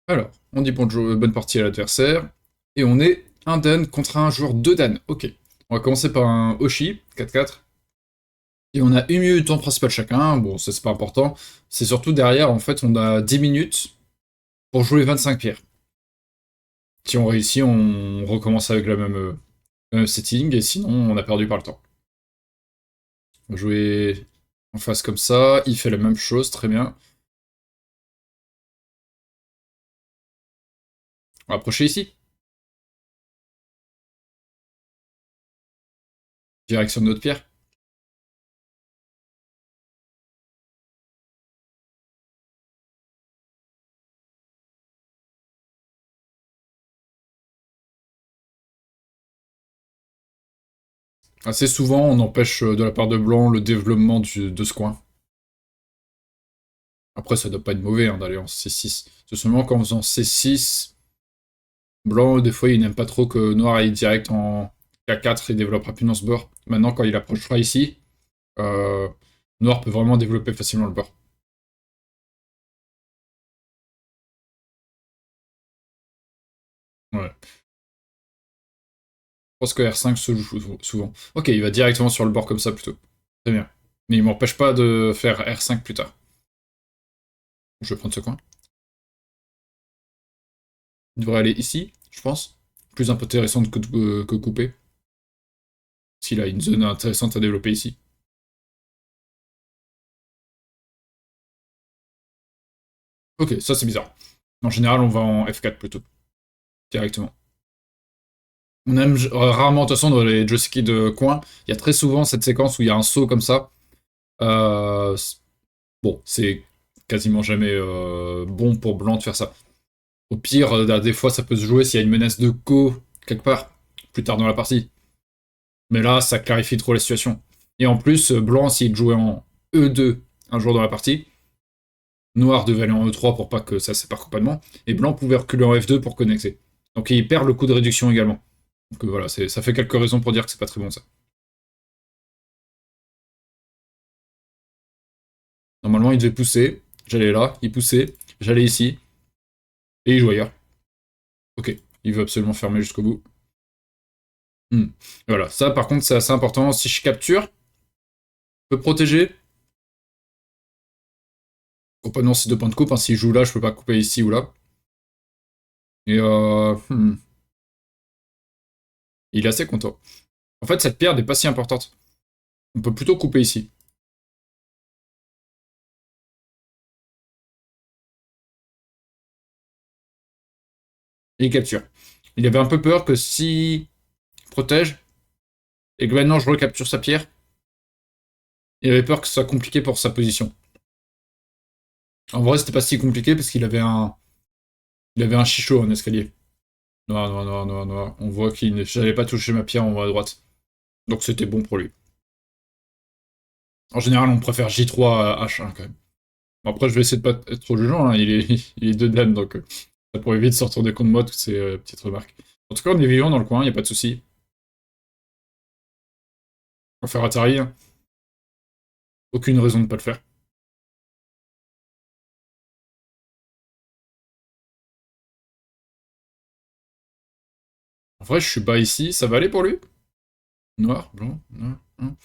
Alors, on dit bonne partie à l'adversaire. Et on est un Dan contre un joueur 2 Dan. Ok. On va commencer par un Oshi, 4-4. Et on a une minute de temps principal chacun. Bon, ça c'est pas important. C'est surtout derrière, en fait, on a 10 minutes pour jouer 25 pierres. Si on réussit, on recommence avec le même setting. Et sinon, on a perdu par le temps. On va jouer en face comme ça. Il fait la même chose, très bien. On va approcher ici. Direction de notre pierre. Assez souvent, on empêche de la part de blanc le développement de ce coin. Après, ça doit pas être mauvais d'aller en C6. C'est seulement qu'en faisant C6, blanc, des fois, il n'aime pas trop que noir aille direct en K4 et développe rapidement ce bord. Maintenant, quand il approchera ici, euh, noir peut vraiment développer facilement le bord. Ouais. Je pense que R5 se joue souvent. Ok, il va directement sur le bord comme ça plutôt. Très bien. Mais il m'empêche pas de faire R5 plus tard. Je vais prendre ce coin. Il devrait aller ici, je pense. Plus intéressant que couper. S'il a une zone intéressante à développer ici. Ok, ça c'est bizarre. En général, on va en F4 plutôt, directement. On aime rarement, de toute façon, dans les joysticks de coin, il y a très souvent cette séquence où il y a un saut comme ça. Euh, bon, c'est quasiment jamais bon pour blanc de faire ça. Au pire, des fois, ça peut se jouer s'il y a une menace de co quelque part, plus tard dans la partie. Mais là, ça clarifie trop la situation. Et en plus, blanc, s'il jouait en E2 un jour dans la partie, noir devait aller en E3 pour pas que ça se sépare complètement, et blanc pouvait reculer en F2 pour connecter. Donc il perd le coup de réduction également. Donc voilà, ça fait quelques raisons pour dire que c'est pas très bon ça. Normalement, il devait pousser, j'allais là, il poussait, j'allais ici, et il joue ailleurs. Ok, il veut absolument fermer jusqu'au bout. Hmm. Voilà, ça par contre c'est assez important. Si je capture, je peux protéger. Compagnon, c'est deux points de coupe, hein. S'il joue là, je peux pas couper ici ou là. Et il est assez content. En fait, cette pierre n'est pas si importante. On peut plutôt couper ici. Et il capture. Il avait un peu peur que si protège, et que maintenant je recapture sa pierre, il avait peur que ce soit compliqué pour sa position. En vrai, c'était pas si compliqué parce qu'il avait un chichot en escalier. Noir, noir, noir, noir, noir. On voit qu'il n'allait pas toucher ma pierre en haut à droite. Donc c'était bon pour lui. En général, on préfère J3 à H1 quand même. Bon, après, je vais essayer de pas être trop jugeant, hein. Il est deux dames, donc ça pourrait vite se retourner contre moi, toutes ces petites remarques. En tout cas, on est vivant dans le coin, y a pas de souci. On va faire Atari, hein. Aucune raison de pas le faire. En vrai, je suis bas ici, ça va aller pour lui? Noir, blanc, noir, hein.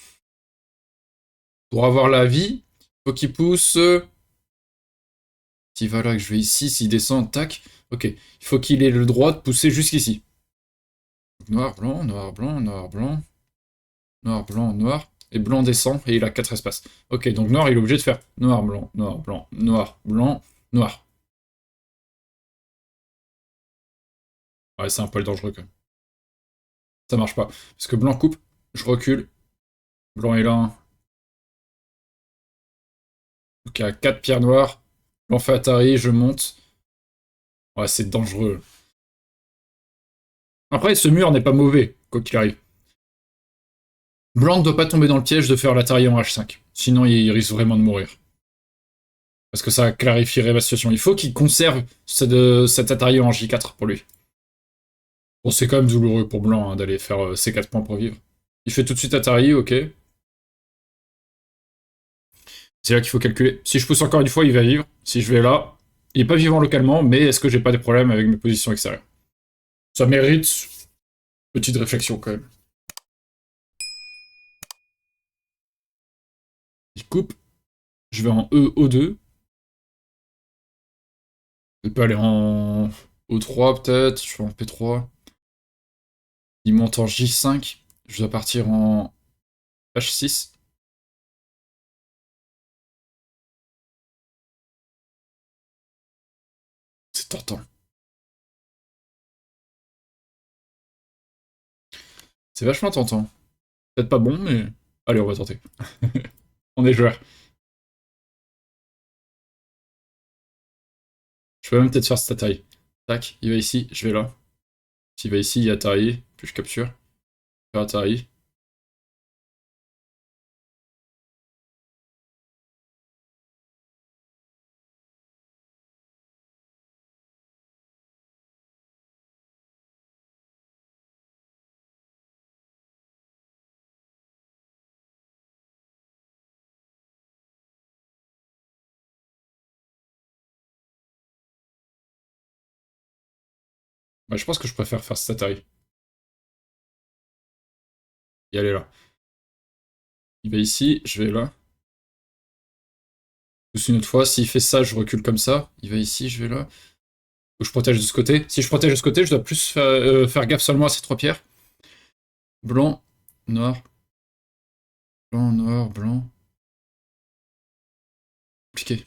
Pour avoir la vie, faut qu'il pousse. S'il va là, que je vais ici, s'il descend, tac. Ok, il faut qu'il ait le droit de pousser jusqu'ici. Noir, blanc, noir, blanc, noir, blanc, noir, blanc, noir. Et blanc descend et il a 4 espaces. Ok, donc noir, il est obligé de faire noir, blanc, noir, blanc, noir, blanc, noir. Ouais, c'est un poil dangereux quand même. Ça marche pas. Parce que blanc coupe, je recule. Blanc est là. Donc il y a 4 pierres noires. Blanc fait Atari, je monte. Ouais, c'est dangereux. Après, ce mur n'est pas mauvais, quoi qu'il arrive. Blanc ne doit pas tomber dans le piège de faire l'Atari en H5. Sinon, il risque vraiment de mourir. Parce que ça clarifierait ma situation. Il faut qu'il conserve cet Atari en J4 pour lui. Bon, c'est quand même douloureux pour Blanc d'aller faire ces 4 points pour vivre. Il fait tout de suite Atari, ok. C'est là qu'il faut calculer. Si je pousse encore une fois, il va vivre. Si je vais là, Il est pas vivant localement, mais est-ce que j'ai pas des problèmes avec mes positions extérieures? Ça mérite petite réflexion quand même. Il coupe. Je vais en E, O2. Je peux aller en O3 peut-être. Je vais en P3. Il monte en J5. Je dois partir en H6. C'est tentant. C'est vachement tentant. Peut-être pas bon, mais... Allez, on va tenter. On est joueur. Je peux même peut-être faire cette taille. Tac, il va ici, je vais là. S'il va ici, il y a Atari, puis je capture. Faire Atari. Bah, je pense que je préfère faire cette Atari. Et aller là. Il va ici, je vais là. Pousse une autre fois, s'il fait ça, je recule comme ça. Il va ici, je vais là. Ou je protège de ce côté. Si je protège de ce côté, je dois plus faire gaffe seulement à ces trois pierres. Blanc, noir, blanc, noir, blanc. Compliqué.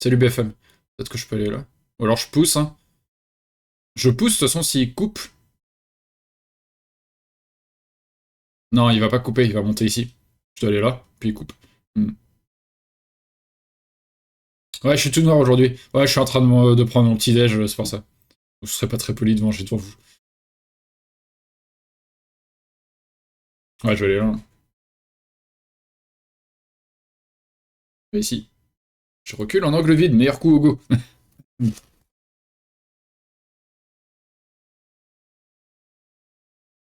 Salut BFM. Peut-être que je peux aller là. Ou alors je pousse, hein. Je pousse, de toute façon, s'il coupe. Non, il va pas couper, il va monter ici. Je dois aller là, puis il coupe. Hmm. Ouais, je suis tout noir aujourd'hui. Ouais, je suis en train de prendre mon petit déj, c'est pour ça. Je serais pas très poli devant, j'ai devant vous. Ouais, je vais aller là. Et ici. Je recule en angle vide, meilleur coup au go.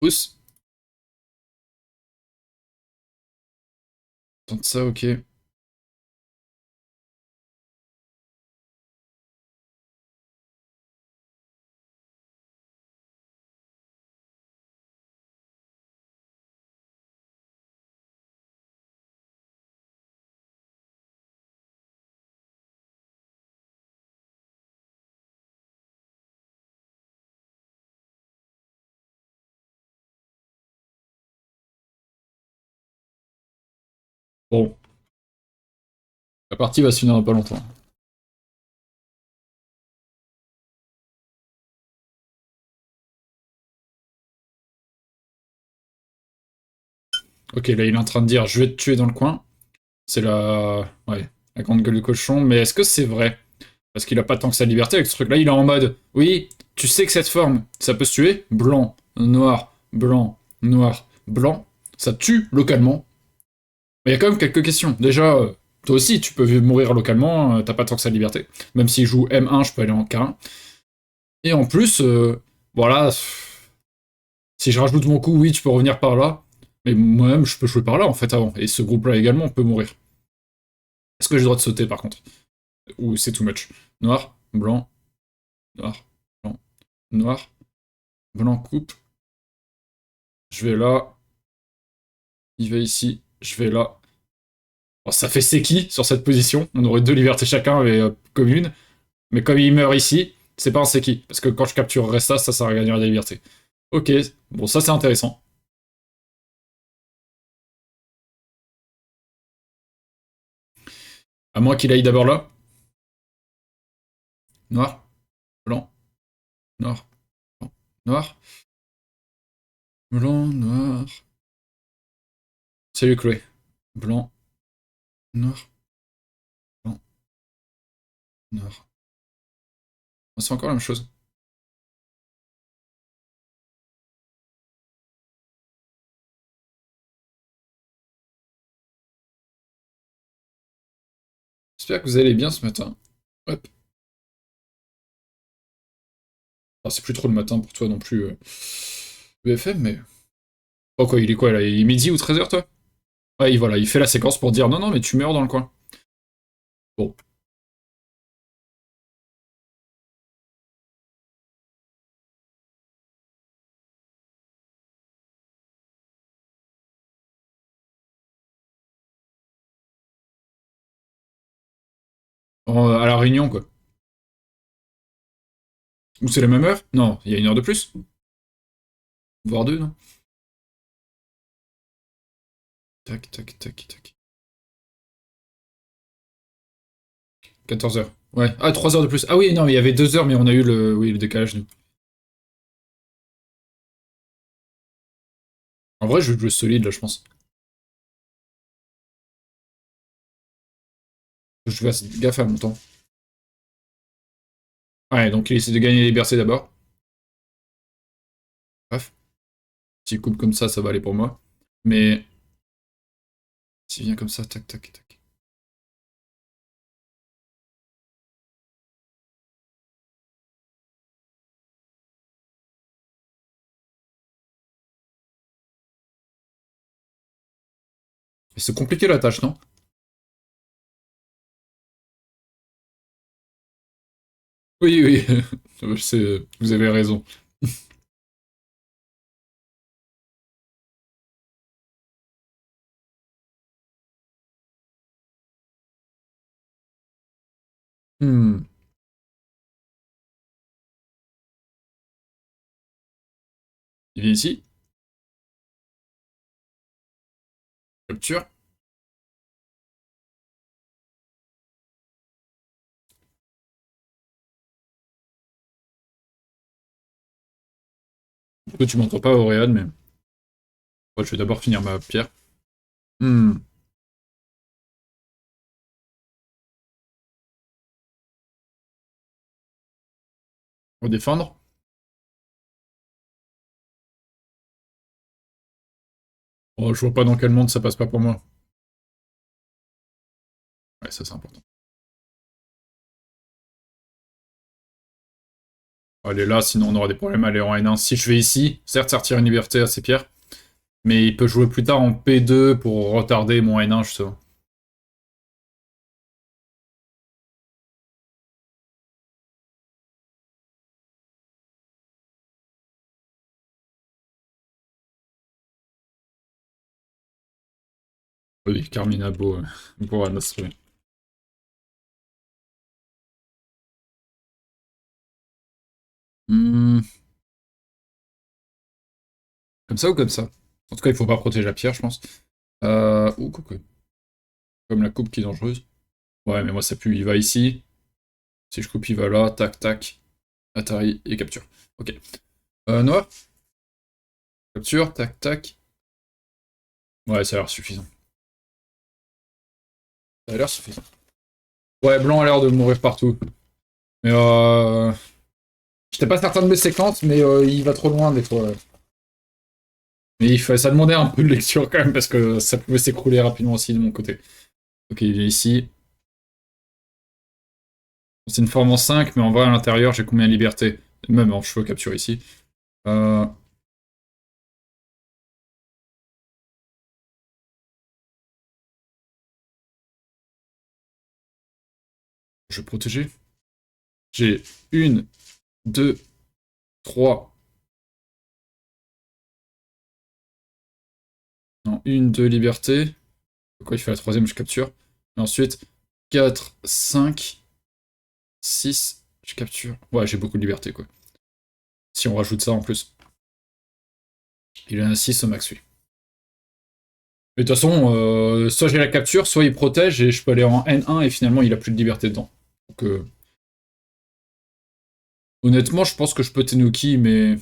Pousse. Tente ça, ok. Bon, la partie va se finir dans pas longtemps. Ok, là il est en train de dire je vais te tuer dans le coin. C'est la... Ouais, la grande gueule du cochon. Mais est-ce que c'est vrai? Parce qu'il a pas tant que sa liberté avec ce truc-là. Il est en mode oui, tu sais que cette forme, ça peut se tuer. Blanc, noir, blanc, noir, blanc. Ça tue localement. Mais il y a quand même quelques questions. Déjà, toi aussi, tu peux mourir localement. T'as pas tant que sa liberté. Même s'il joue M1, je peux aller en K1. Et en plus, voilà, si je rajoute mon coup, oui, tu peux revenir par là. Mais moi-même, je peux jouer par là, en fait, avant. Et ce groupe-là également peut mourir. Est-ce que j'ai le droit de sauter, par contre? Ou c'est too much? Noir, blanc, noir, blanc, noir, blanc coupe. Je vais là. Il va ici. Je vais là. Bon, ça fait Seki sur cette position. On aurait deux libertés chacun, mais commune. Mais comme il meurt ici, c'est pas un Seki. Parce que quand je capturerai ça, ça va gagner des libertés. Ok, bon, ça c'est intéressant. À moins qu'il aille d'abord là. Noir, blanc, noir, blanc, noir, blanc, noir. Salut Chloé. Blanc, noir, blanc, noir. C'est encore la même chose. J'espère que vous allez bien ce matin. Hop. Ah, c'est plus trop le matin pour toi non plus. BFM, mais... Oh quoi, il est quoi là? Il est midi ou 13h toi? Ouais, voilà, il fait la séquence pour dire non, non, mais tu meurs dans le coin. Bon. À la réunion, quoi. Ou c'est la même heure? Non, il y a une heure de plus? Voire deux, non? Tac, tac, tac, tac. 14h. Ouais. Ah, 3 heures de plus. Ah oui, non, mais il y avait 2 heures, mais on a eu le, oui, le décalage, nous. En vrai, je vais jouer solide, là, je pense. Je vais faire gaffe à mon temps. Ouais, donc il essaie de gagner les libertés d'abord. Bref. S'il coupe comme ça va aller pour moi. Mais s'il vient comme ça, tac, tac, tac. Mais c'est compliqué la tâche, non? Oui, oui, vous avez raison. Hmm. Il vient ici, capture. Toi, tu m'entends pas, Auréal, mais moi, je vais d'abord finir ma pierre. Hmm. On va défendre. Oh, je vois pas dans quel monde ça passe pas pour moi. Ouais, ça c'est important. Elle est là, sinon on aura des problèmes à aller en N1. Si je vais ici, certes, ça retire une liberté à ces pierres, mais il peut jouer plus tard en P2 pour retarder mon N1, justement. Oui, Carmina Beau pour Nasri. Hmm. Comme ça ou comme ça? En tout cas, il faut pas protéger la pierre, je pense. Ou quoi. Comme la coupe qui est dangereuse. Ouais, mais moi ça pue. Il va ici. Si je coupe, il va là. Tac, tac. Atari et capture. Ok. Noir. Capture. Tac, tac. Ouais, ça a l'air suffisant. Ça a l'air suffisant. Ouais, blanc a l'air de mourir partout. Mais j'étais pas certain de mes séquences, mais il va trop loin des fois. Mais ça demandait un peu de lecture quand même, parce que ça pouvait s'écrouler rapidement aussi de mon côté. Ok, il est ici. C'est une forme en 5, mais en vrai, à l'intérieur, j'ai combien de liberté? Même en cheveux capture ici. Euh, je vais protéger. J'ai une, deux, trois. Non, une, deux libertés. Pourquoi il fait la troisième, je capture. Et ensuite, 4, 5, 6, je capture. Ouais, j'ai beaucoup de liberté, quoi. Si on rajoute ça en plus. Il en a 6 au max, lui. Mais de toute façon, soit j'ai la capture, soit il protège et je peux aller en N1 et finalement il a plus de liberté dedans. Donc, honnêtement, je pense que je peux Tenuki, mais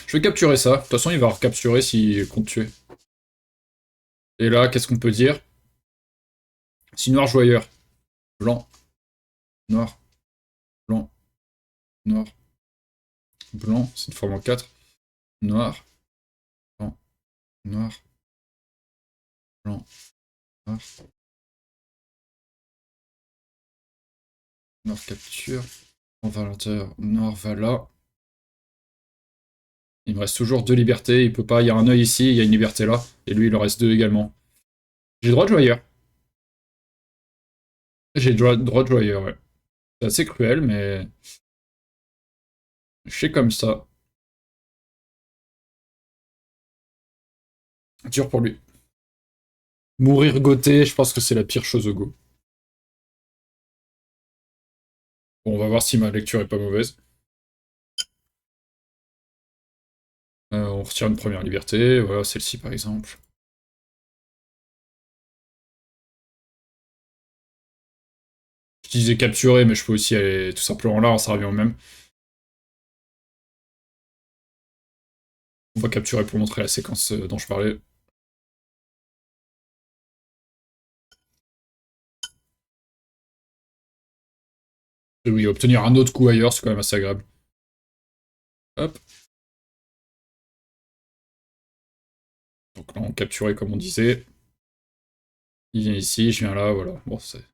je vais capturer ça. De toute façon, il va recapturer s'il compte tuer. Et là, qu'est-ce qu'on peut dire? Si noir joue ailleurs. Blanc, noir, blanc, noir, blanc, c'est une forme en 4. Noir, blanc, noir, blanc, noir. Nord capture. On va à l'intérieur. Nord va là. Il me reste toujours 2 libertés. Il peut pas. Il y a un œil ici, il y a une liberté là. Et lui, il en reste 2 également. J'ai le droit de jouer ailleurs. J'ai le droit de jouer ailleurs, ouais. C'est assez cruel, mais. Je fais comme ça. Dur pour lui. Mourir goté, je pense que c'est la pire chose au go. Bon, on va voir si ma lecture est pas mauvaise. On retire une première liberté. Voilà, celle-ci par exemple. Je disais capturer, mais je peux aussi aller tout simplement là, ça revient au même. On va capturer pour montrer la séquence dont je parlais. Et oui, obtenir un autre coup ailleurs, c'est quand même assez agréable. Hop. Donc là, on capturait comme on disait. Il vient ici, je viens là, voilà. Bon, c'est...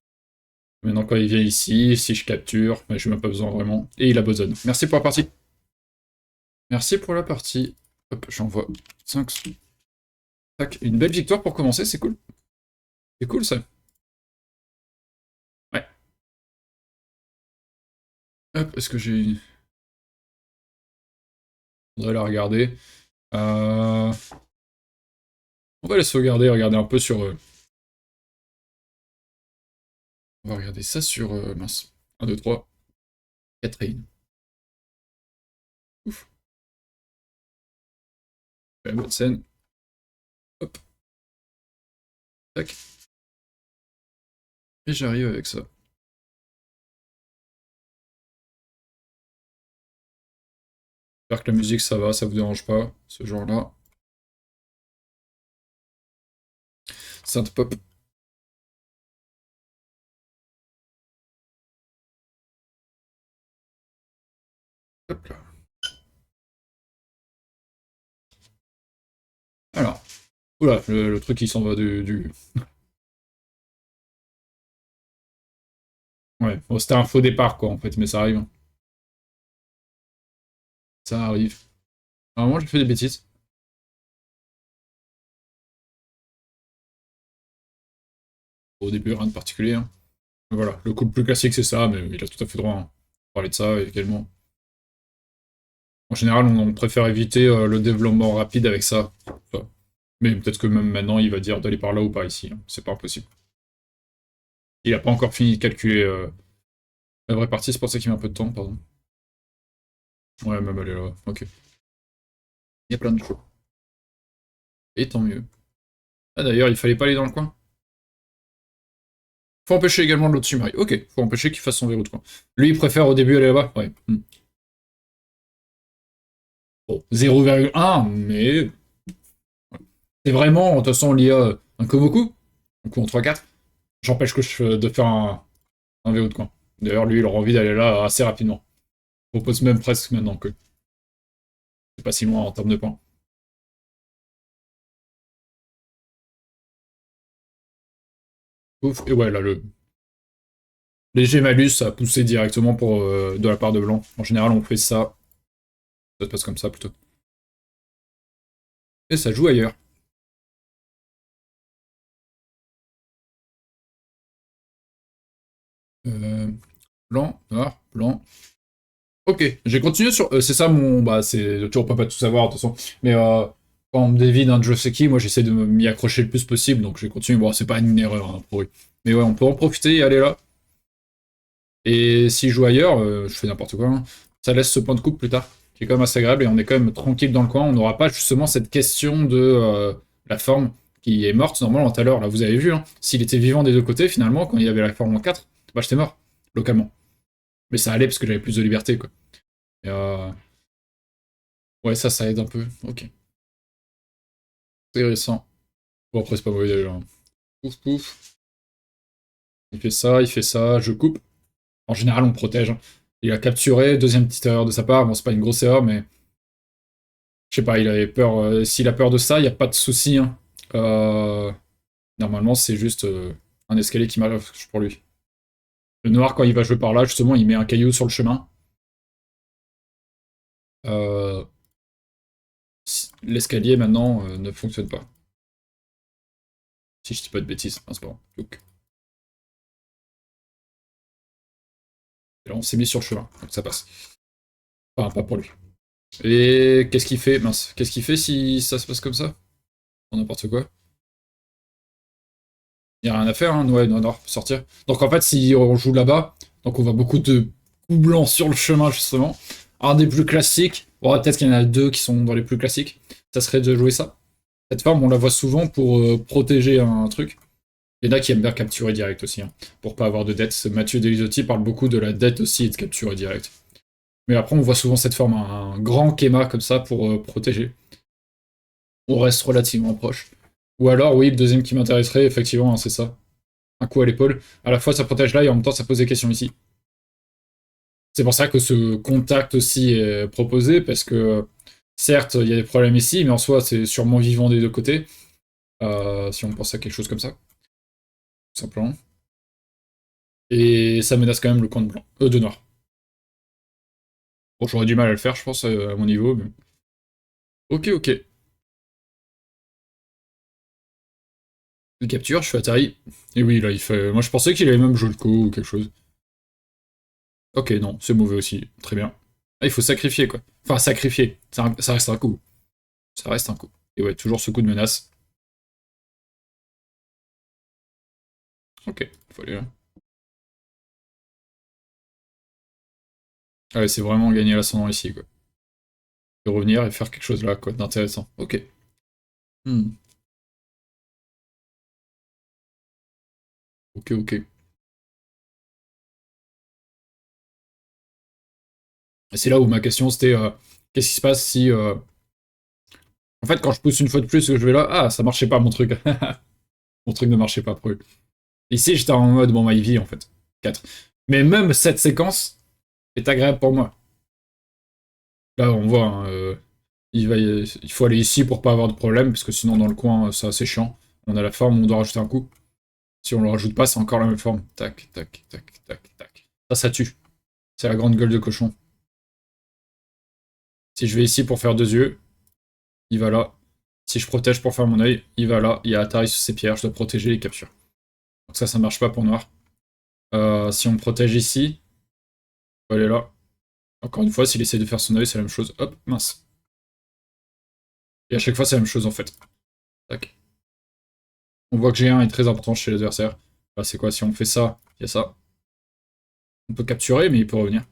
Maintenant, quand il vient ici, si je capture, mais je n'ai même pas besoin vraiment. Et il abandonne. Merci pour la partie. Merci pour la partie. Hop, j'envoie 5. Tac, une belle victoire pour commencer, c'est cool. C'est cool ça. Ouais. Hop, est-ce que j'ai... On va la regarder. On va la sauvegarder, regarder un peu sur... On va regarder ça sur... mince. 1, 2, 3. Catherine. Ouf. La bonne scène. Hop. Tac. Et j'arrive avec ça. J'espère que la musique ça va, ça vous dérange pas, ce genre-là. Synth pop. Hop là. Alors. Oula, le truc qui s'en va du... Ouais, bon, c'était un faux départ quoi en fait, mais ça arrive. Ça arrive. À un moment j'ai fait des bêtises. Au début rien de particulier. Hein. Voilà, le coup le plus classique c'est ça, mais il a tout à fait droit à parler de ça également. En général, on préfère éviter le développement rapide avec ça. Enfin, mais peut-être que même maintenant, il va dire d'aller par là ou par ici. Hein. C'est pas impossible. Il a pas encore fini de calculer la vraie partie, c'est pour ça qu'il met un peu de temps, pardon. Ouais, même elle est là. Ok. Il y a plein de choses. Et tant mieux. Ah d'ailleurs, il fallait pas aller dans le coin. Faut empêcher également l'autre Sumari. Ok, faut empêcher qu'il fasse son verrou de coin. Lui, il préfère au début aller là-bas. Ouais. Bon, 0,1, mais c'est vraiment, de toute façon, l'IA un Komoku, un coup en 3-4. J'empêche que de faire un verrou de coin. D'ailleurs, lui, il aura envie d'aller là assez rapidement. Je propose même presque maintenant que c'est pas si loin en termes de points. Ouf, et ouais, là, le léger malus a poussé directement pour, de la part de blanc. En général, on fait ça. Ça se passe comme ça plutôt. Et ça joue ailleurs. Euh, blanc, noir, blanc. Ok, j'ai continué sur. C'est ça mon. Bah, c'est. Tu peux pas tout savoir de toute façon. Mais quand on me dévie d'un Joseki, moi j'essaie de m'y accrocher le plus possible. Donc j'ai continué. Bon, c'est pas une erreur hein, pour eux. Mais ouais, on peut en profiter et aller là. Et s'il joue ailleurs, je fais n'importe quoi. Hein, ça laisse ce point de coupe plus tard. Qui est quand même assez agréable et on est quand même tranquille dans le coin. On n'aura pas justement cette question de la forme qui est morte normalement tout à l'heure. Là, vous avez vu. Hein, s'il était vivant des deux côtés, finalement, quand il y avait la forme en 4, bah j'étais mort. Localement. Mais ça allait parce que j'avais plus de liberté, quoi. Et, ouais, ça aide un peu. Ok. Intéressant. Bon, après, c'est pas mauvais déjà. Hein. Pouf, pouf. Il fait ça, je coupe. En général, on protège. Hein. Il a capturé, deuxième petite erreur de sa part. Bon, c'est pas une grosse erreur, mais je sais pas, il avait peur. S'il a peur de ça, il n'y a pas de souci. Hein. Euh, Normalement, c'est juste un escalier qui m'arrive pour lui. Le noir, quand il va jouer par là, justement, il met un caillou sur le chemin. L'escalier, maintenant, ne fonctionne pas. Si je dis pas de bêtises, c'est bon. Donc. Et là, on s'est mis sur le chemin, donc ça passe. Enfin, pas pour lui. Et qu'est-ce qu'il fait? Mince. Qu'est-ce qu'il fait si ça se passe comme ça? N'importe quoi. Il n'y a rien à faire, hein. Ouais, non, non, sortir. Donc en fait, si on joue là-bas, donc on voit beaucoup de coups blancs sur le chemin, justement. Un des plus classiques, bon, peut-être qu'il y en a deux qui sont dans les plus classiques, ça serait de jouer ça. Cette forme, on la voit souvent pour protéger un truc. Il y en a qui aiment bien capturer direct aussi, hein, pour pas avoir de dette. Mathieu Delisotti parle beaucoup de la dette aussi et de capturer direct. Mais après, on voit souvent cette forme, un grand Kema comme ça pour protéger. On reste relativement proche. Ou alors, oui, le deuxième qui m'intéresserait, effectivement, hein, c'est ça. Un coup à l'épaule. À la fois, ça protège là et en même temps, ça pose des questions ici. C'est pour ça que ce contact aussi est proposé, parce que certes, il y a des problèmes ici, mais en soi, c'est sûrement vivant des deux côtés. Si on pense à quelque chose comme ça, tout simplement. Et ça menace quand même le coin de blanc. De noir. Bon, j'aurais du mal à le faire, je pense, à mon niveau. Mais... Ok, ok. Une capture, je suis Atari. Et oui, là, il fait. Moi, je pensais qu'il avait même joué le coup ou quelque chose. Ok, non, c'est mauvais aussi. Très bien. Ah, il faut sacrifier, quoi. Enfin, sacrifier. Ça reste un coup. Ça reste un coup. Et ouais, toujours ce coup de menace. Ok, il faut aller là. Ah ouais, c'est vraiment gagner l'ascendant ici, quoi. De revenir et faire quelque chose là, quoi, d'intéressant. Ok. Hmm. Ok, ok. Et c'est là où ma question c'était qu'est-ce qui se passe si. En fait, quand je pousse une fois de plus que je vais là, ah, ça marchait pas mon truc. Mon truc ne marchait pas pour eux. Ici, j'étais en mode, bon, bah, il vit en fait. 4. Mais même cette séquence est agréable pour moi. Là, on voit, hein, il faut aller ici pour pas avoir de problème, parce que sinon, dans le coin, c'est assez chiant. On a la forme, on doit rajouter un coup. Si on le rajoute pas, c'est encore la même forme. Tac, tac, tac, tac, tac. Ça tue. C'est la grande gueule de cochon. Si je vais ici pour faire deux yeux, il va là. Si je protège pour faire mon œil, il va là. Il y a Atari sur ses pierres, je dois protéger les captures. Donc ça marche pas pour noir. Si on protège ici, on va aller là. Encore une fois, s'il essaie de faire son œil, c'est la même chose. Hop, mince. Et à chaque fois, c'est la même chose en fait. Tac. On voit que G1 est très important chez l'adversaire. Bah, c'est quoi? Si on fait ça, il y a ça. On peut capturer, mais il peut revenir.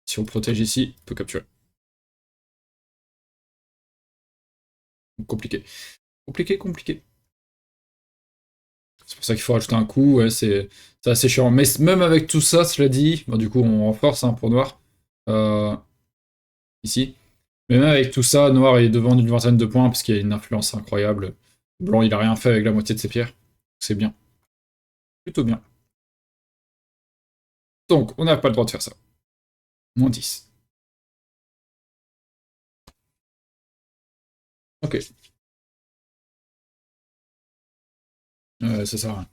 Si on protège ici, il peut capturer. Donc, compliqué. Compliqué, compliqué. C'est pour ça qu'il faut rajouter un coup, ouais, c'est assez chiant. Mais même avec tout ça, cela dit, bon, du coup on renforce hein, pour Noir. Euh, ici. Mais même avec tout ça, Noir est devant d'une vingtaine de points parce qu'il y a une influence incroyable. Blanc, il a rien fait avec la moitié de ses pierres. C'est bien. Plutôt bien. Donc, on n'a pas le droit de faire ça. Moins 10. Ok. Ça sert à rien.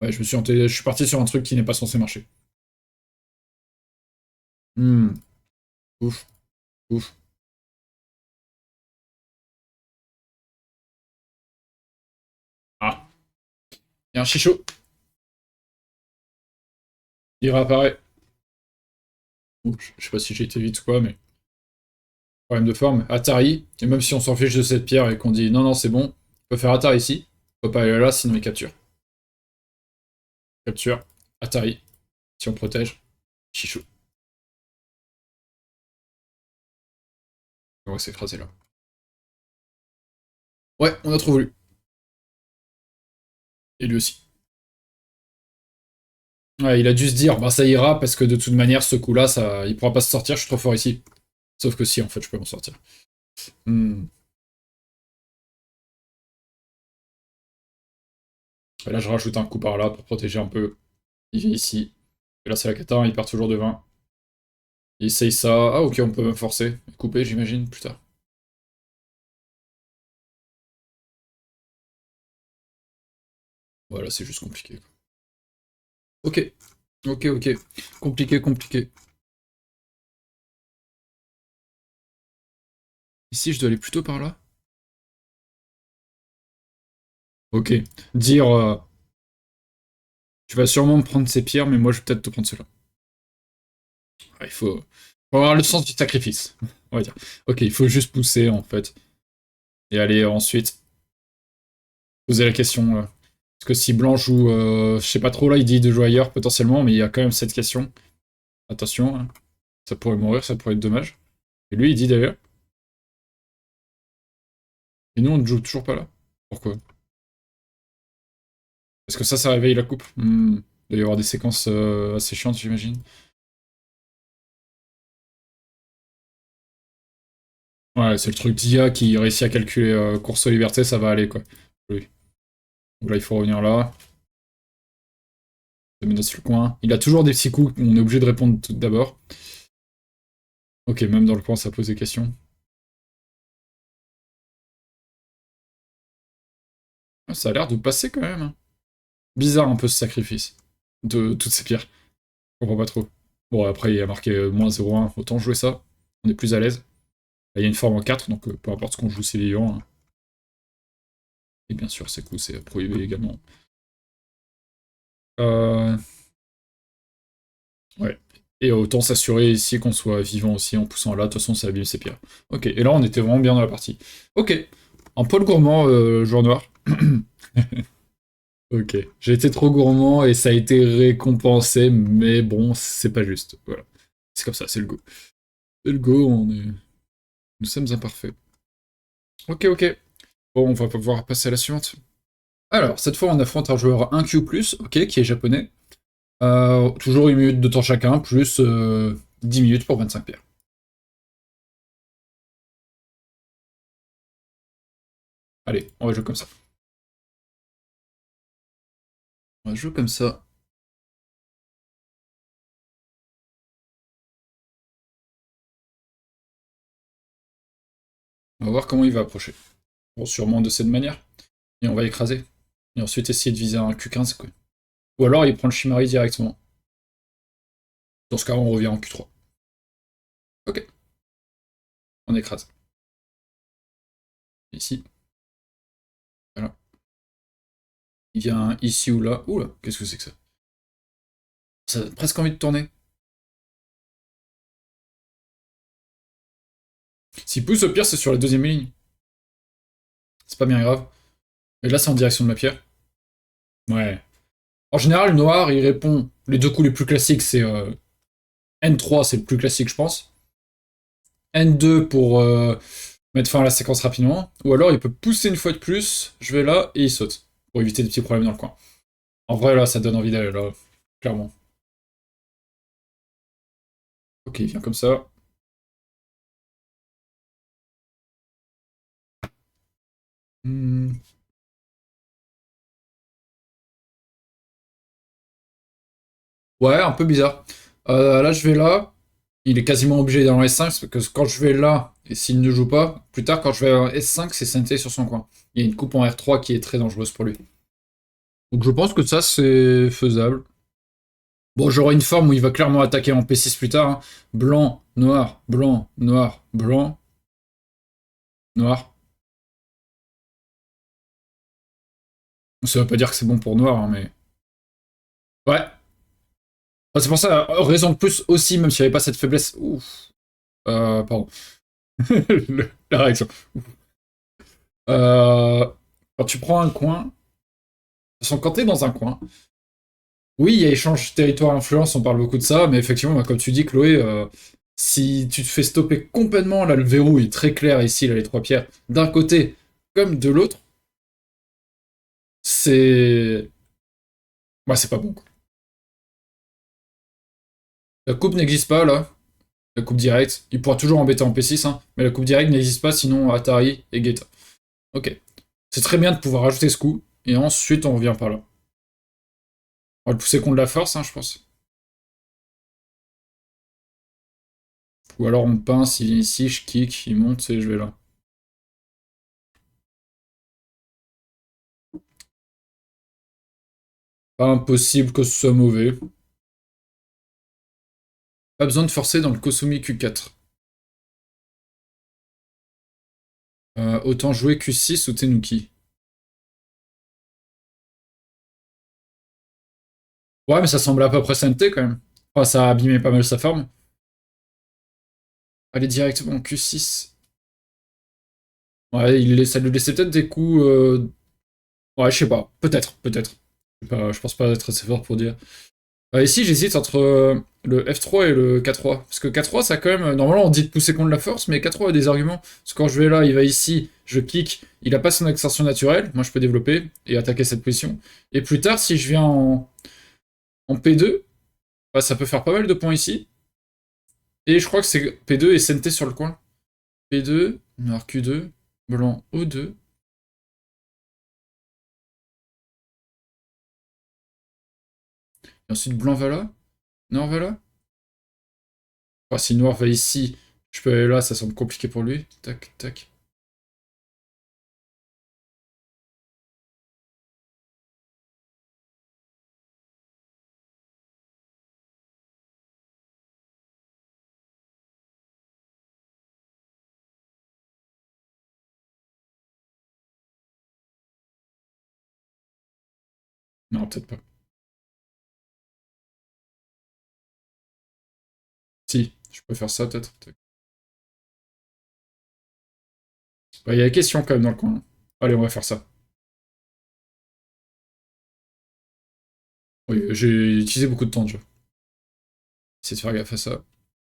Ouais, je suis parti sur un truc qui n'est pas censé marcher. Hmm. Ouf. Ouf. Ah. Il y a un chichot. Il réapparaît. Ouf, je sais pas si j'ai été vite ou quoi, mais... Problème de forme. Atari. Et même si on s'en fiche de cette pierre et qu'on dit non, non, c'est bon, on peut faire Atari ici. On peut pas aller là, sinon il capture. Capture. Atari. Si on protège. Chichou. On va s'écraser là. Ouais, on a trop voulu. Et lui aussi. Ouais, il a dû se dire, bah ça ira, parce que de toute manière, ce coup-là, ça, il pourra pas se sortir, je suis trop fort ici. Sauf que si, en fait, je peux m'en sortir. Hmm. Et là, je rajoute un coup par là pour protéger un peu. Il vient ici. Et là, c'est la cata, il perd toujours de 20. Il essaye ça. Ah, ok, on peut me forcer. Couper, j'imagine, plus tard. Voilà, c'est juste compliqué. Ok, ok, ok. Compliqué, compliqué. Ici, je dois aller plutôt par là. Ok. Dire, tu vas sûrement me prendre ces pierres, mais moi, je vais peut-être te prendre cela. Faut avoir le sens du sacrifice, on va dire. Ok, il faut juste pousser, en fait. Et aller ensuite poser la question. Parce que si blanc joue, je sais pas trop, là, il dit de jouer ailleurs, potentiellement, mais il y a quand même cette question. Attention, hein. Ça pourrait mourir, ça pourrait être dommage. Et lui, il dit d'ailleurs. Et nous, on ne joue toujours pas là. Pourquoi? Parce que ça réveille la coupe. Il doit y avoir des séquences assez chiantes, j'imagine. Ouais, c'est le truc d'IA qui réussit à calculer course aux libertés, ça va aller, quoi. Oui. Donc là, il faut revenir là. Ça menace le coin. Il a toujours des petits coups, on est obligé de répondre tout d'abord. Ok, même dans le coin, ça pose des questions. Ah, ça a l'air de passer quand même, hein. Bizarre un peu ce sacrifice de toutes ces pierres. Je comprends pas trop. Bon, après, il a marqué -0,1, autant jouer ça. On est plus à l'aise. Là, il y a une forme en 4, donc peu importe ce qu'on joue, c'est vivant, hein. Et bien sûr, ces coups, c'est prohibé également. Euh... Ouais. Et autant s'assurer ici qu'on soit vivant aussi en poussant là, de toute façon, ça abîme ses pierres. Ok, et là, on était vraiment bien dans la partie. Ok. Un poil gourmand, joueur noir. Ok. J'ai été trop gourmand et ça a été récompensé, mais bon, c'est pas juste. Voilà. C'est comme ça, c'est le go. C'est le go, nous sommes imparfaits. Ok, ok. Bon, on va pouvoir passer à la suivante. Alors, cette fois, on affronte un joueur 1Q+, ok, qui est japonais. Toujours 1 minute de temps chacun, plus 10 minutes pour 25 pierres. Allez, on va jouer comme ça. On va jouer comme ça. On va voir comment il va approcher. Bon, sûrement de cette manière. Et on va écraser. Et ensuite essayer de viser un Q15, quoi. Ou alors il prend le Shimari directement. Dans ce cas, on revient en Q3. Ok, on écrase. Ici. Voilà. Il vient ici ou là. Oula, qu'est-ce que c'est que ça? Ça a presque envie de tourner. S'il pousse, au pire, c'est sur la deuxième ligne. C'est pas bien grave. Et là, c'est en direction de ma pierre. Ouais. En général, noir, il répond. Les deux coups les plus classiques, c'est N3, c'est le plus classique, je pense. N2 pour mettre fin à la séquence rapidement. Ou alors, il peut pousser une fois de plus. Je vais là et il saute. Pour éviter des petits problèmes dans le coin. En vrai, là, ça donne envie d'aller là. Clairement. Ok, il vient comme ça. Hmm. Ouais, un peu bizarre. Là, je vais là. Il est quasiment obligé d'aller en S5 parce que quand je vais là, et s'il ne joue pas, plus tard, quand je vais en S5, c'est santé sur son coin. Il y a une coupe en R3 qui est très dangereuse pour lui. Donc je pense que ça, c'est faisable. Bon, j'aurai une forme où il va clairement attaquer en P6 plus tard, hein. Blanc, noir, blanc, noir, blanc, noir. Ça veut pas dire que c'est bon pour noir, hein, mais... Ouais. C'est pour ça, raison de plus aussi, même s'il n'y avait pas cette faiblesse... Ouf. Pardon. La réaction. Euh, Quand tu prends un coin, de toute façon, quand t'es dans un coin, oui, il y a échange territoire-influence, on parle beaucoup de ça, mais effectivement, bah, comme tu dis, Chloé, si tu te fais stopper complètement, là, le verrou est très clair ici, là, les trois pierres, d'un côté comme de l'autre, c'est... Bah, c'est pas bon, quoi. La coupe n'existe pas, là, la coupe directe. Il pourra toujours embêter en P6, hein, mais la coupe directe n'existe pas, sinon Atari et Geta. Ok. C'est très bien de pouvoir ajouter ce coup, et ensuite on revient par là. On va le pousser contre la force, hein, je pense. Ou alors on pince, ici, je kick, il monte et je vais là. Pas impossible que ce soit mauvais. Pas besoin de forcer dans le Kosumi Q4. Autant jouer Q6 ou Tenuki. Ouais, mais ça semble à peu près SNT quand même. Enfin, ça a abîmé pas mal sa forme. Aller directement en Q6. Ouais, ça lui laissait peut-être des coups. Ouais, je sais pas. Peut-être, peut-être. Je pense pas être assez fort pour dire. Ici, j'hésite entre le F3 et le K3. Parce que K3, ça quand même. Normalement, on dit de pousser contre la force, mais K3 a des arguments. Parce que quand je vais là, il va ici, je clique, il a pas son extension naturelle. Moi, je peux développer et attaquer cette position. Et plus tard, si je viens en P2, bah, ça peut faire pas mal de points ici. Et je crois que c'est P2 et SNT sur le coin. P2, noir Q2, blanc O2. Et ensuite, blanc va là, noir va là. Enfin, si noir va ici, je peux aller là, ça semble compliqué pour lui. Tac, tac. Non, peut-être pas. Si, je peux faire ça peut-être. Bah, il y a la question quand même dans le coin. Allez, on va faire ça. Oui, j'ai utilisé beaucoup de temps déjà. Essayer de faire gaffe à ça.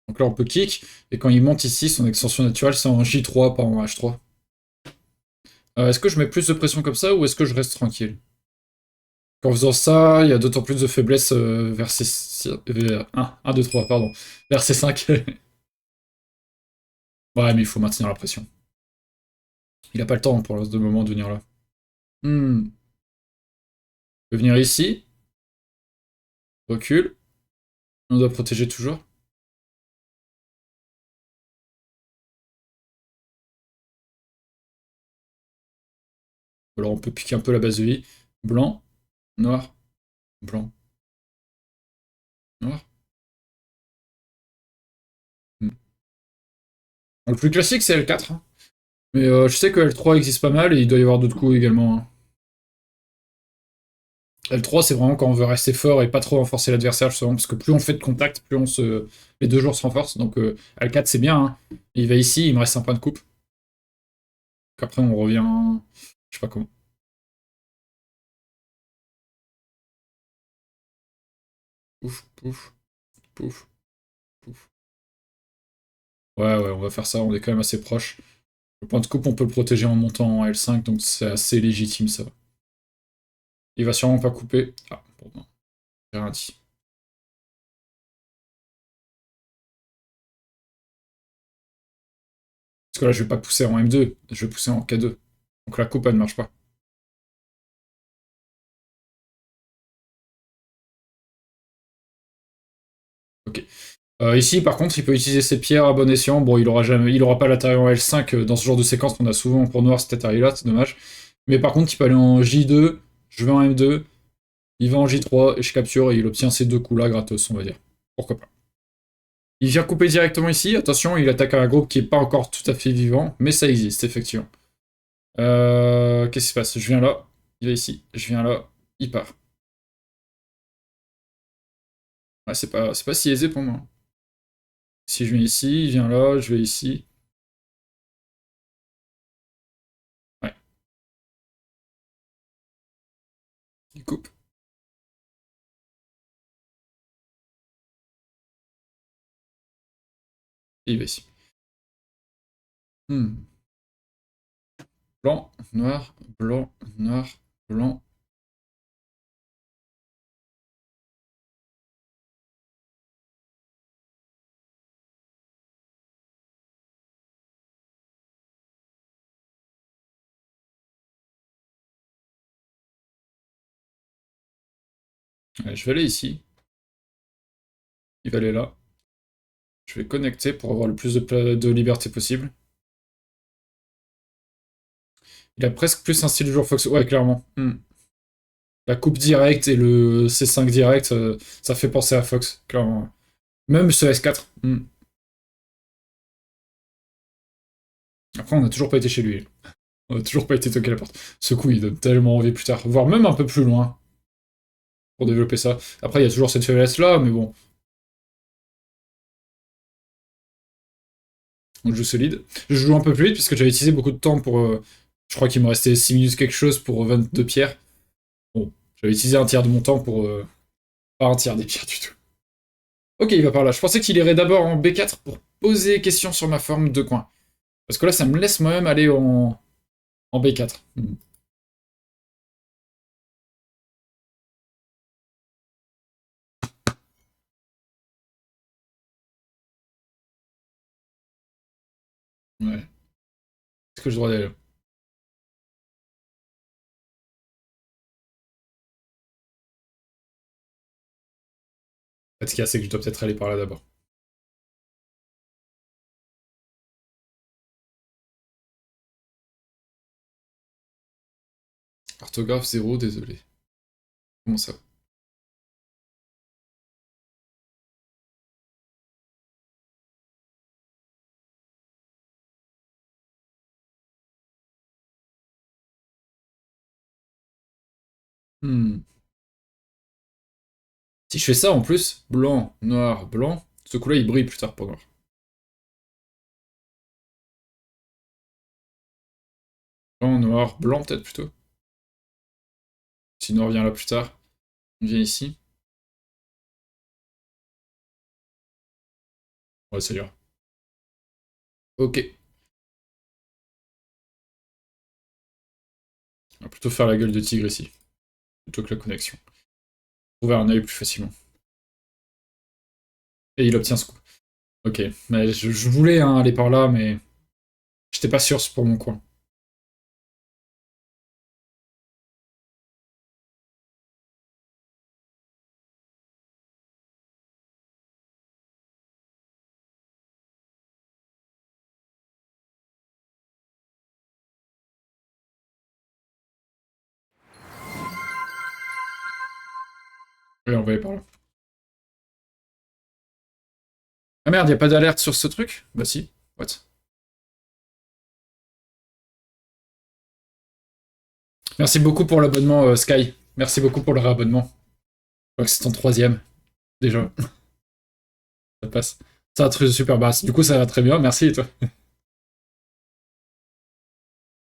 Donc là, on peut kick, et quand il monte ici, son extension naturelle, c'est en J3, pas en H3. Est-ce que je mets plus de pression comme ça, ou est-ce que je reste tranquille? En faisant ça, il y a d'autant plus de faiblesse vers C1, 2, 3, pardon. Vers C5. Ouais, mais il faut maintenir la pression. Il a pas le temps pour le moment de venir là. Hmm. Il peut venir ici. Recule. On doit protéger toujours. Alors on peut piquer un peu la base de vie. Blanc, noir, blanc, noir. Hmm. Le plus classique, c'est L4, hein. Mais je sais que L3 existe pas mal et il doit y avoir d'autres coups également, hein. L3, c'est vraiment quand on veut rester fort et pas trop renforcer l'adversaire, justement, parce que plus on fait de contact, plus les deux joueurs se renforcent. Donc L4, c'est bien, hein. Il va ici, il me reste un point de coupe. Donc après, on revient. Je sais pas comment. Pouf, pouf, pouf, pouf. Ouais, ouais, on va faire ça, on est quand même assez proche. Le point de coupe, on peut le protéger en montant en L5, donc c'est assez légitime ça. Il va sûrement pas couper. Ah, bon, non, j'ai rien dit. Parce que là, je vais pas pousser en M2, je vais pousser en K2. Donc la coupe, elle ne marche pas. Ok. Ici, par contre, il peut utiliser ses pierres à bon escient. Bon, il aura pas l'atterri en L5 dans ce genre de séquence. On a souvent pour noir cet atterri là, c'est dommage. Mais par contre, il peut aller en J2, je vais en M2, il va en J3 et je capture et il obtient ces deux coups là gratos, on va dire. Pourquoi pas. Il vient couper directement ici. Attention, il attaque un groupe qui est pas encore tout à fait vivant, mais ça existe effectivement. Qu'est-ce qui se passe? Je viens là, il va ici. Je viens là, il part. Ouais, c'est pas si aisé pour moi. Si je viens ici, il vient là, je vais ici. Ouais, il coupe. Et il va ici. Hmm. Blanc, noir, blanc, noir, blanc. Ouais, je vais aller ici. Il va aller là. Je vais connecter pour avoir le plus de liberté possible. Il a presque plus un style de joueur Fox. Ouais, clairement. Hmm. La coupe directe et le C5 direct, ça fait penser à Fox, clairement. Même ce S4. Après, on n'a toujours pas été chez lui. On n'a toujours pas été toquer à la porte. Ce coup, il donne tellement envie plus tard, voire même un peu plus loin pour développer ça. Après, il y a toujours cette faiblesse-là, mais bon, on joue solide. Je joue un peu plus vite parce que j'avais utilisé beaucoup de temps pour. Je crois qu'il me restait 6 minutes quelque chose pour 22 pierres. Bon, j'avais utilisé un tiers de mon temps pour. Pas un tiers des pierres du tout. Ok, il va par là. Je pensais qu'il irait d'abord en B4 pour poser question sur ma forme de coin. Parce que là, ça me laisse moi-même aller en B4. Ouais. Est-ce que je dois aller là? En fait, ce qu'il y a, c'est que je dois peut-être aller par là d'abord. Orthographe 0, désolé. Comment ça? Hmm. Si je fais ça en plus, blanc, noir, blanc, ce coup-là il brille plus tard pour noir. Blanc, noir, blanc peut-être plutôt. Si noir vient là plus tard, on vient ici. Ouais, ça ira. Ok. On va plutôt faire la gueule de tigre ici, plutôt que la connexion. Trouver un œil plus facilement. Et il obtient ce coup. Ok. Mais je voulais hein, aller par là, mais j'étais pas sûr pour mon coin. Et on va aller par là. Ah merde, y a pas d'alerte sur ce truc? Bah si. What? Merci beaucoup pour l'abonnement, Sky. Merci beaucoup pour le réabonnement. Je crois que c'est ton troisième, déjà. Ça passe. Ça va très super basse. Du coup, ça va très bien. Merci, et toi?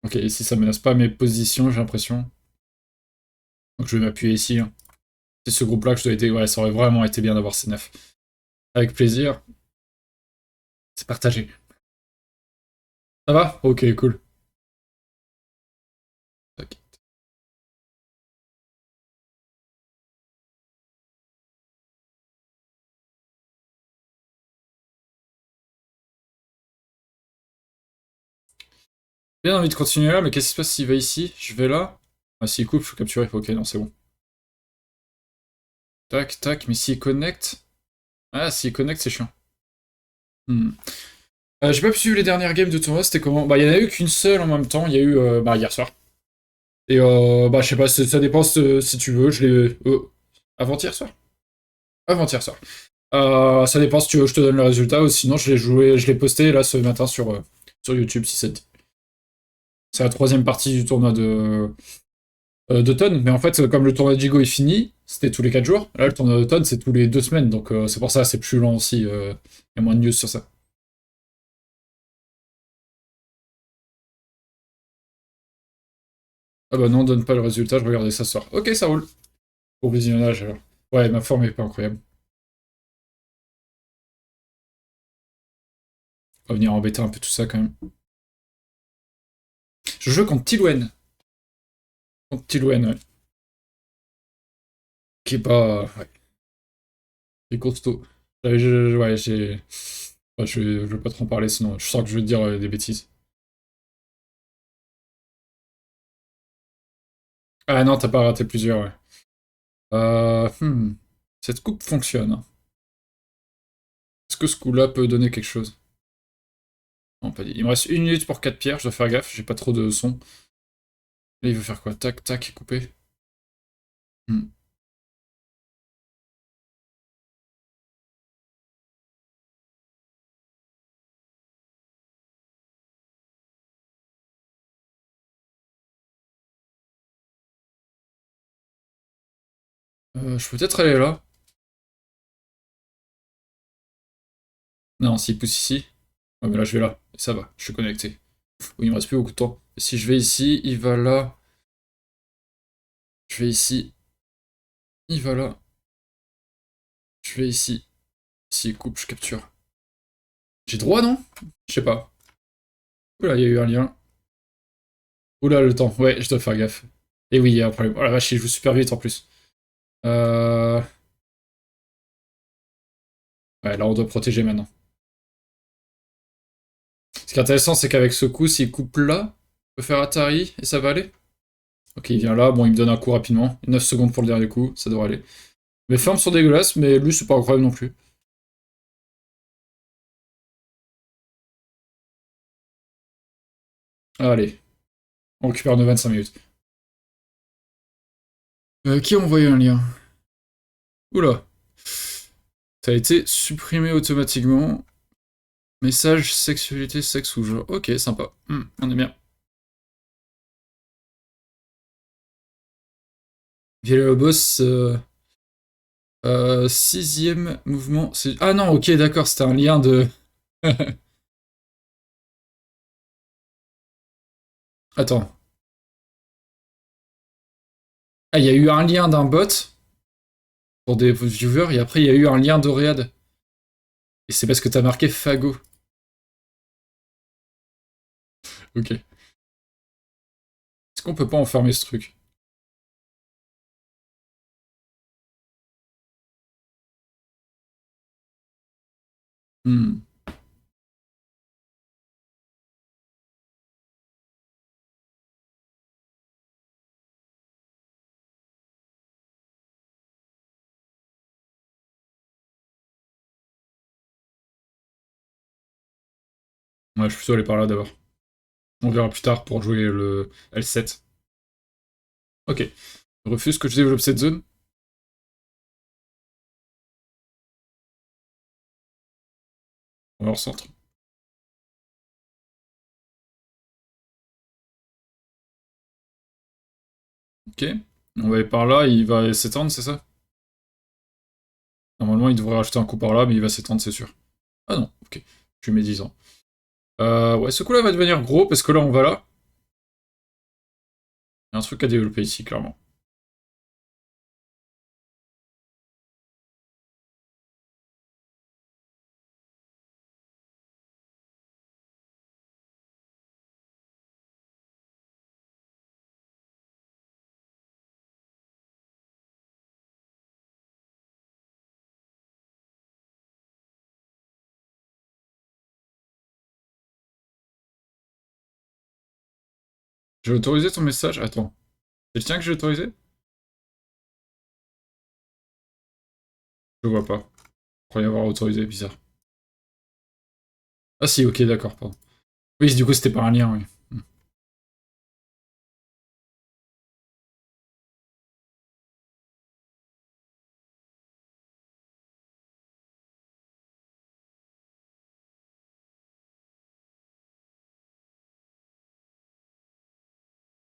Ok, ici, ça menace pas mes positions, j'ai l'impression. Donc, je vais m'appuyer ici, hein. C'est ce groupe-là que je dois aider. Ouais, ça aurait vraiment été bien d'avoir ces neufs. Avec plaisir. C'est partagé. Ça va? Ok, cool. Ok. Bien envie de continuer là, mais qu'est-ce qui se passe s'il va ici? Je vais là? Ah, s'il coupe, je suis capturé. Ok, non, c'est bon. Tac, tac, mais s'il connecte... Ah, s'il connecte, c'est chiant. Hmm. J'ai pas pu suivre les dernières games de tournoi, c'était comment? Bah, il y en a eu qu'une seule en même temps, il y a eu bah, hier soir. Et bah, je sais pas, ça dépend si tu veux, je l'ai. Avant-hier soir? Avant-hier soir. Ça dépend si tu veux, je te donne le résultat, ou sinon je l'ai joué, je l'ai posté là ce matin sur YouTube si ça te dit. C'est la troisième partie du tournoi d'automne, mais en fait, comme le tournoi de Jigo est fini, c'était tous les 4 jours. Là, le tournoi d'automne, c'est tous les 2 semaines, donc c'est pour ça, c'est plus lent aussi. Il y a moins de news sur ça. Ah bah non, donne pas le résultat, je regardais ça ce soir. Ok, ça roule. Pour visionnage alors. Ouais, ma forme est pas incroyable. On va venir embêter un peu tout ça quand même. Je joue contre Tilwen. Contre Tilwen, ouais. Qui est pas. Ouais, qui est costaud. Ouais, j'ai. Ouais, je veux pas trop en parler sinon je sens que je vais te dire des bêtises. Ah non, t'as pas raté plusieurs, ouais. Hmm. Cette coupe fonctionne, hein. Est-ce que ce coup-là peut donner quelque chose? Non, pas dit. Il me reste 1 minute pour 4 pierres, je dois faire gaffe, j'ai pas trop de son. Là, il veut faire quoi? Tac, tac, couper. Hmm. Je peux peut-être aller là. Non, s'il pousse ici. Ouais, mais là, je vais là. Et ça va, je suis connecté. Oui, il me reste plus beaucoup de temps. Et si je vais ici, il va là. Je vais ici, il va là. Je vais ici. S'il coupe, je capture. J'ai droit, non? Je sais pas. Oula, il y a eu un lien. Oula, le temps. Ouais, je dois faire gaffe. Et oui, il y a un problème. Oh la vache, il joue super vite en plus. Euh... Ouais, là, on doit protéger maintenant. Ce qui est intéressant, c'est qu'avec ce coup, s'il coupe là, je peux faire Atari et ça va aller. Ok, il vient là. Bon, il me donne un coup rapidement. 9 secondes pour le dernier coup, ça devrait aller. Mes formes sont dégueulasses, mais lui, c'est pas incroyable non plus. Allez, on récupère nos 25 minutes. Qui a envoyé un lien? Oula, ça a été supprimé automatiquement. Message, sexualité, sexe ou genre. Ok, sympa. On est bien. Via le boss, sixième mouvement. Ah non, ok, d'accord, c'était un lien de. Attends. Ah, il y a eu un lien d'un bot pour des viewers et après il y a eu un lien d'Oréad. Et c'est parce que t'as marqué Fago. Ok. Est-ce qu'on peut pas enfermer ce truc? Hmm. Ouais, je suis plutôt aller par là d'abord. On verra plus tard pour jouer le L7. Ok. Refuse que je développe cette zone. On va au centre. Ok. On va aller par là, il va s'étendre, c'est ça? Normalement, il devrait rajouter un coup par là, mais il va s'étendre, c'est sûr. Ah non, ok. Je suis médisant. Ouais, ce coup-là va devenir gros, parce que là, on va là. Il y a un truc à développer ici, clairement. J'ai autorisé ton message? Attends. C'est le tien que j'ai autorisé? Je vois pas. Je croyais avoir autorisé, bizarre. Ah si, ok, d'accord, pardon. Oui, du coup, c'était pas un lien, oui.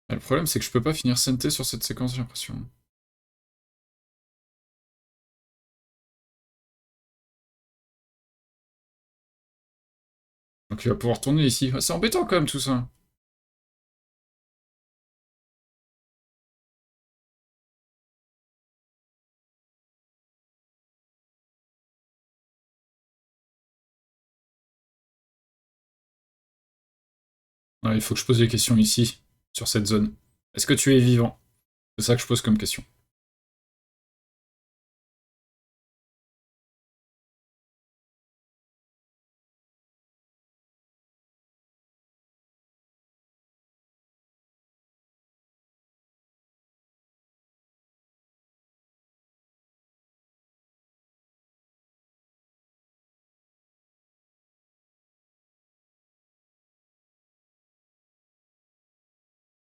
Le problème, c'est que je peux pas finir CNT sur cette séquence, j'ai l'impression. Donc il va pouvoir tourner ici. Ah, c'est embêtant quand même tout ça. Ouais, il faut que je pose des questions ici, sur cette zone. Est-ce que tu es vivant? C'est ça que je pose comme question.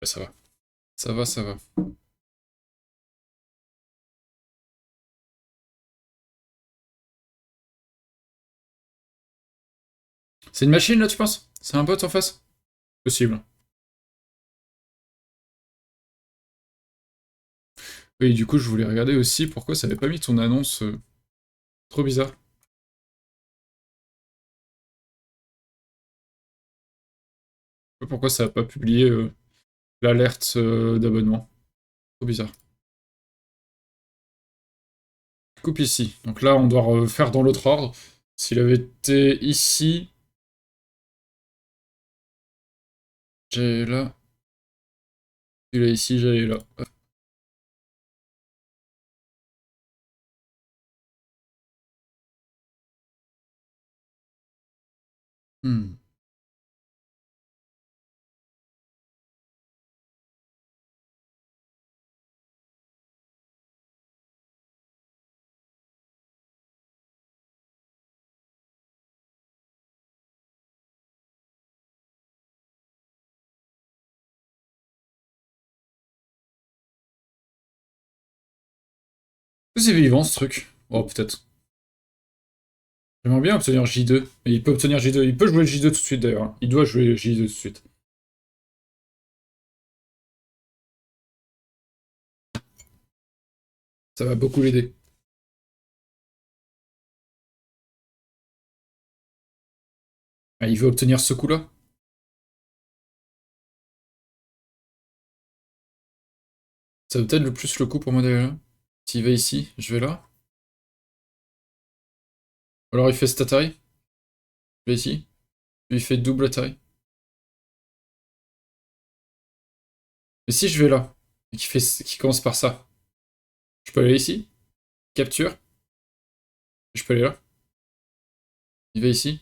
Ouais, ça va. Ça va, ça va. C'est une machine là, tu penses? C'est un bot en face? Possible. Oui, du coup, je voulais regarder aussi pourquoi ça avait pas mis ton annonce. Trop bizarre. Je sais pas pourquoi ça a pas publié l'alerte d'abonnement. Trop bizarre. Coupe ici. Donc là, on doit refaire dans l'autre ordre. S'il avait été ici, j'allais là. S'il est ici, j'allais là. Hmm. C'est vivant ce truc. Oh, peut-être. J'aimerais bien obtenir J2. Mais il peut obtenir J2. Il peut jouer J2 tout de suite d'ailleurs. Il doit jouer J2 tout de suite. Ça va beaucoup l'aider. Ah, il veut obtenir ce coup-là. Ça vaut peut-être le plus le coup pour moi d'aller là. S'il va ici, je vais là. Alors il fait cette taille. Je vais ici. Lui, il fait double taille. Mais si je vais là, et qu'il commence par ça, je peux aller ici. Capture. Je peux aller là. Il va ici.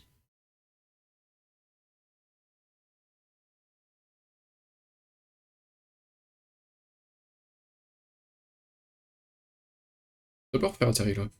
Je peux pas refaire atterrir là.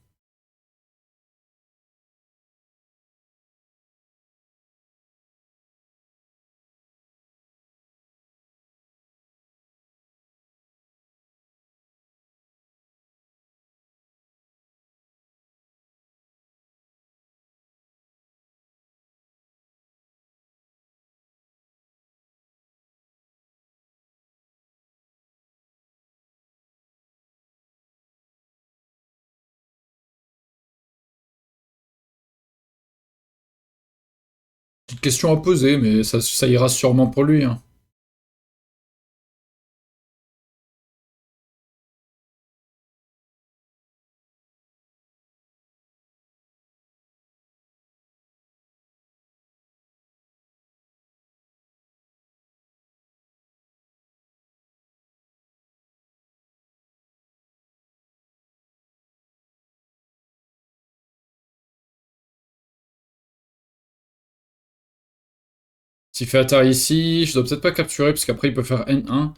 Petite question à poser, mais ça ira sûrement pour lui, hein. S'il fait atterrir ici, je dois peut-être pas capturer, parce qu'après il peut faire N1.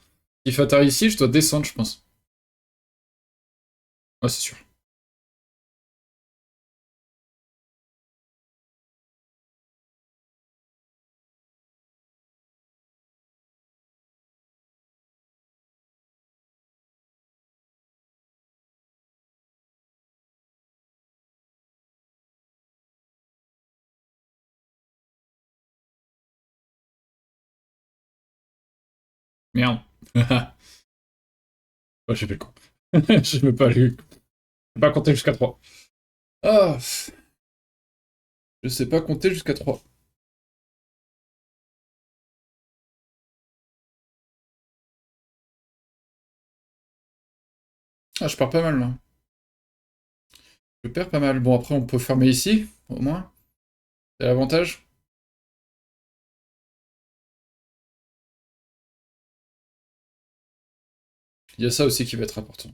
S'il fait atterrir ici, je dois descendre, je pense. Ouais, c'est sûr. Merde. Ouais, j'ai fait le con. J'ai même pas lu. Je sais pas compter jusqu'à 3. Ah, je sais pas compter jusqu'à 3. Ah, je perds pas mal, là. Je perds pas mal. Bon, après, on peut fermer ici, au moins. C'est l'avantage. Il y a ça aussi qui va être important.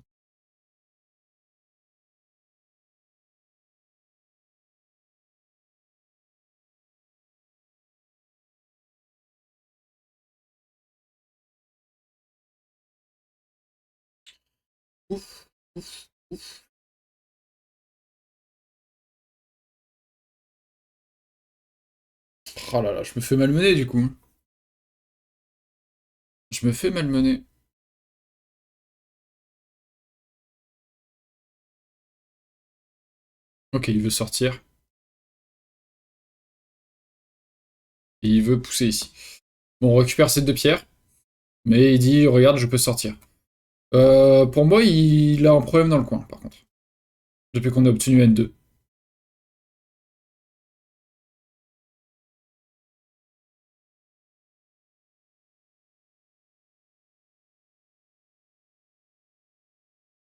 Ouf, ouf, ouf. Oh là là, je me fais malmener, du coup. Je me fais malmener. Ok, il veut sortir. Et il veut pousser ici. Bon, on récupère ces 2 pierres. Mais il dit, regarde, je peux sortir. Pour moi, il a un problème dans le coin, par contre. Depuis qu'on a obtenu N2.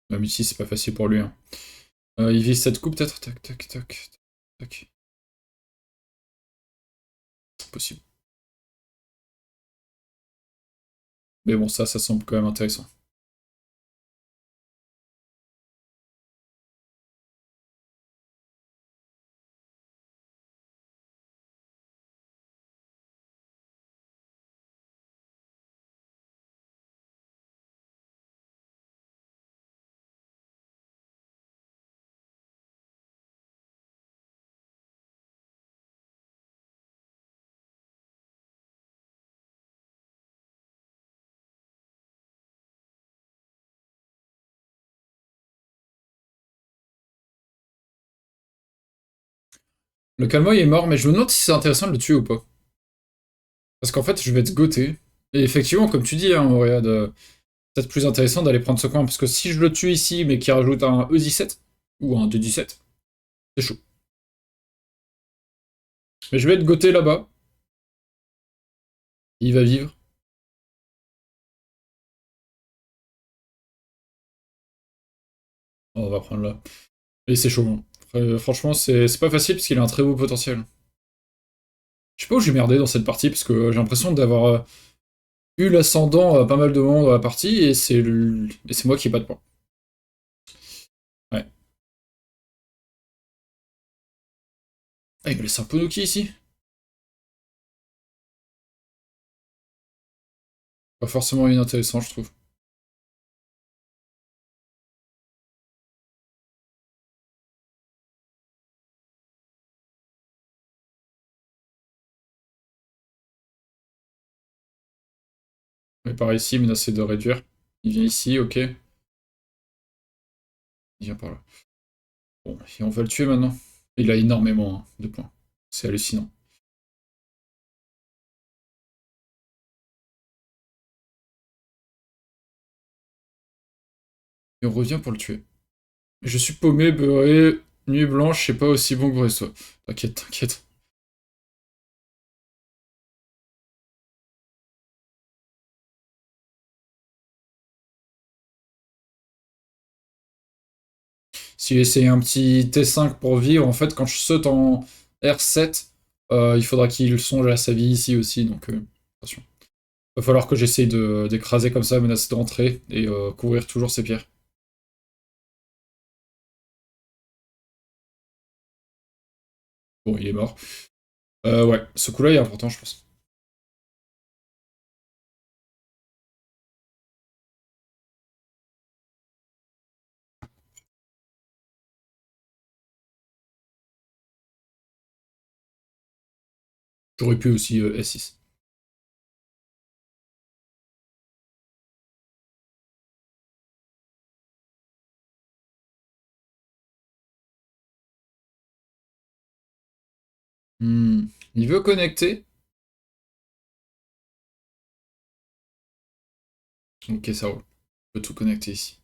Même ici, c'est pas facile pour lui. Hein. Il vise cette coupe, peut-être. Tac, tac, tac, tac. C'est possible. Mais bon, ça semble quand même intéressant. Le Calmoy est mort, mais je me demande si c'est intéressant de le tuer ou pas. Parce qu'en fait, je vais être goté. Et effectivement, comme tu dis, hein, Auréade, peut-être plus intéressant d'aller prendre ce coin. Parce que si je le tue ici, mais qu'il rajoute un E17, ou un D17, c'est chaud. Mais je vais être goté là-bas. Il va vivre. On va prendre là. Et c'est chaud. Hein. Franchement, c'est pas facile parce qu'il a un très beau potentiel. Je sais pas où j'ai merdé dans cette partie parce que j'ai l'impression d'avoir eu l'ascendant à pas mal de moments dans la partie et c'est moi qui ai pas de points. Ouais. Ah, il me laisse un Ponoki ici. Pas forcément inintéressant, je trouve. Mais par ici, menacé de réduire. Il vient ici, ok. Il vient par là. Bon, et on va le tuer maintenant. Il a énormément hein, de points. C'est hallucinant. Et on revient pour le tuer. Je suis paumé, beurré, nuit blanche, c'est pas aussi bon que Brestois. T'inquiète, t'inquiète. Si c'est un petit T5 pour vivre, en fait, quand je saute en R7, il faudra qu'il songe à sa vie ici aussi, donc attention. Va falloir que j'essaye d'écraser comme ça, menacer de rentrer, et couvrir toujours ses pierres. Bon, il est mort. Ouais, ce coup-là est important, je pense. J'aurais pu aussi S6. Hmm. Il veut connecter. Ok, ça roule. Il peut tout connecter ici.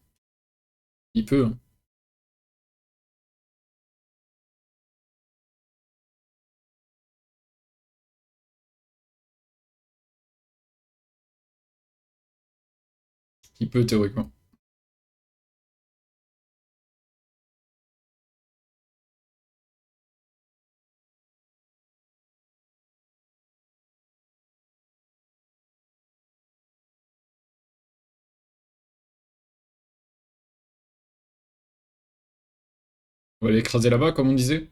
Il peut, hein. Il peut théoriquement. On va l'écraser là-bas, comme on disait.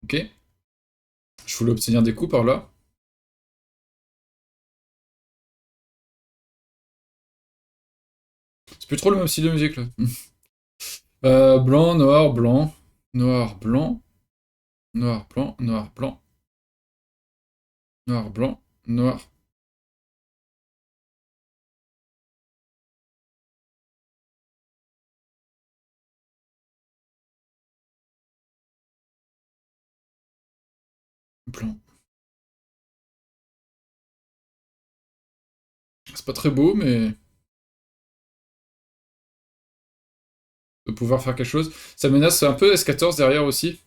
Ok. Je voulais obtenir des coups par là. C'est plus trop le même style de musique là. Blanc, noir, blanc. Noir, blanc. Noir, blanc, noir, blanc. Noir, blanc, noir. plan. C'est pas très beau, mais... de pouvoir faire quelque chose. Ça menace un peu S14 derrière aussi.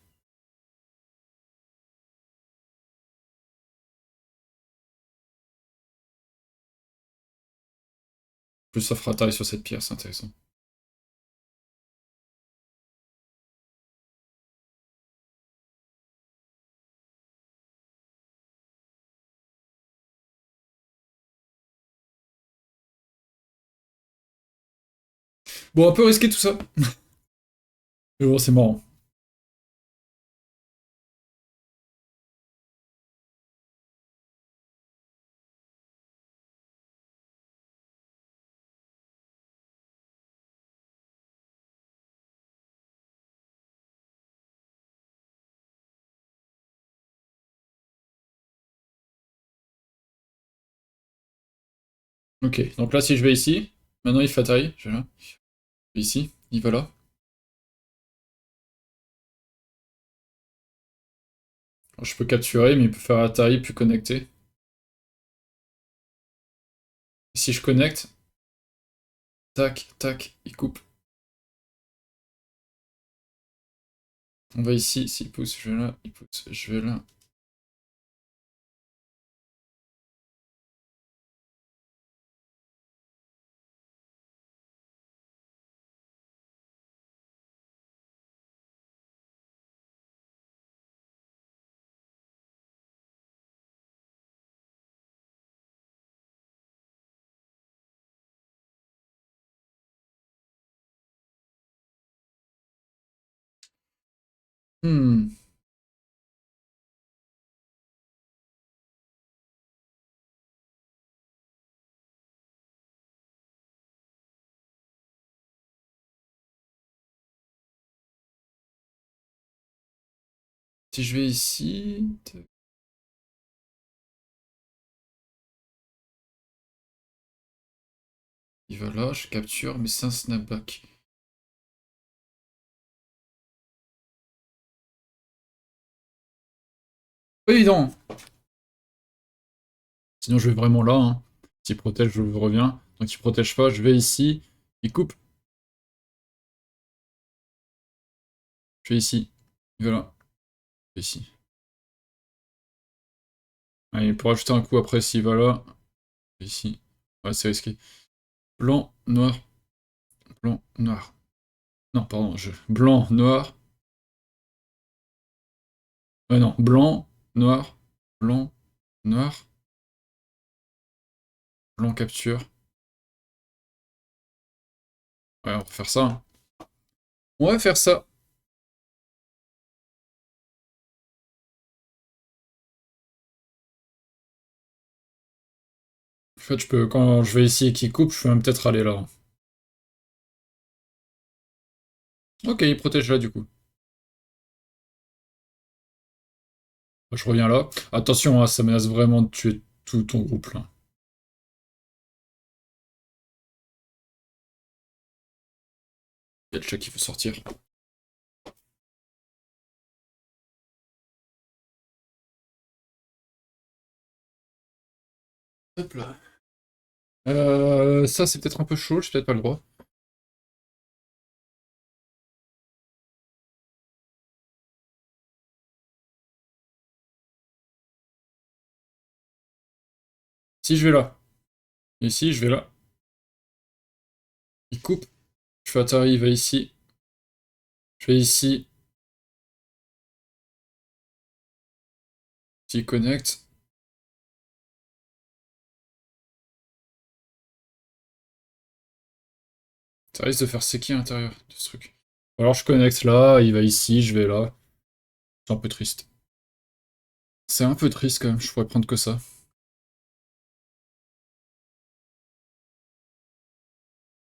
Plus ça fera taille sur cette pierre, c'est intéressant. Bon, un peu risqué tout ça. Mais bon, c'est marrant. Ok, donc là, si je vais ici, maintenant il fait taille, je vais là. Je vais ici, il va là. Alors, je peux capturer, mais il peut faire taille puis connecter. Si je connecte, tac, tac, il coupe. On va ici, s'il pousse, je vais là, il pousse, je vais là. Hmm. Si je vais ici... Il va là, je capture, mais c'est un snapback. Pas évident. Sinon, je vais vraiment là. Hein. S'il protège, je reviens. Donc, il protège pas, je vais ici. Il coupe. Je vais ici. Il va là. Je vais ici. Allez, pour ajouter un coup après, s'il va là. Je vais ici. Ouais, c'est risqué. Blanc, noir. Blanc, noir. Non, pardon, je... Blanc, noir. Ouais, non. Blanc, noir. Blanc, noir. Blanc, capture. Ouais, on va faire ça. Hein. On va faire ça. En fait, je peux, quand je vais ici et qu'il coupe, je peux même peut-être aller là. Ok, il protège là, du coup. Je reviens là. Attention, hein, ça menace vraiment de tuer tout ton groupe, là. Il y a le chat qui veut sortir. Hop là. Ça, c'est peut-être un peu chaud, j'ai peut-être pas le droit. Si, je vais là. Ici, je vais là. Il coupe. Je fais Atari, il va ici. Je vais ici. S'il connecte. Ça risque de faire séquer à l'intérieur de ce truc. Alors, je connecte là, il va ici, je vais là. C'est un peu triste. C'est un peu triste quand même, je pourrais prendre que ça.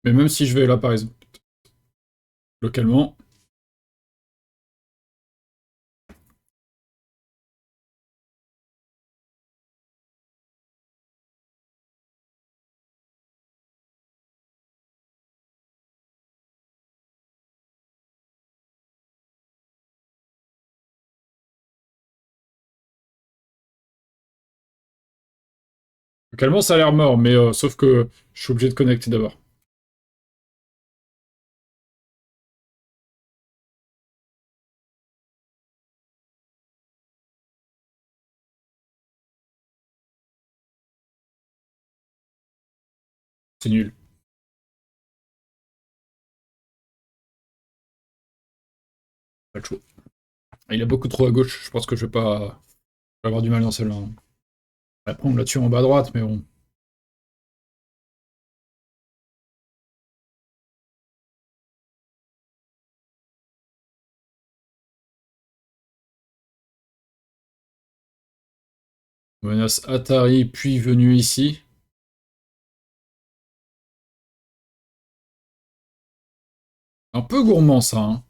Mais même si je vais là, par exemple, localement, Localement, ça a l'air mort, mais sauf que je suis obligé de connecter d'abord. C'est nul. Pas de choix. Il a beaucoup trop à gauche, je pense que je vais pas avoir du mal dans celle-là. Après, on l'a tué en bas à droite, mais bon. Menace Atari, puis venu ici. Un peu gourmand, ça, hein.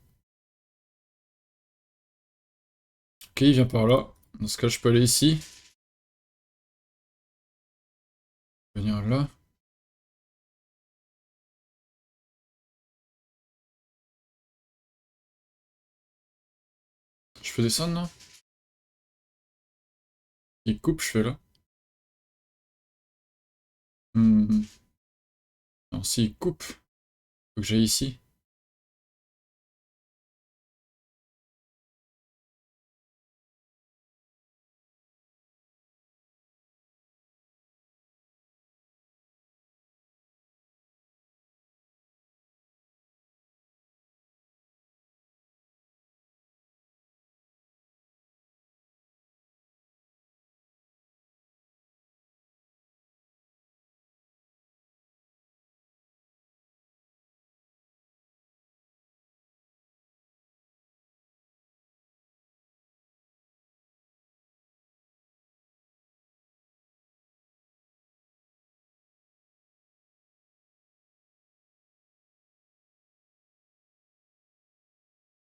Ok, il vient par là. Dans ce cas, je peux aller ici. Venir là. Je peux descendre, là. Il coupe, je fais là. Hmm. Non, s'il coupe, faut que j'aille ici.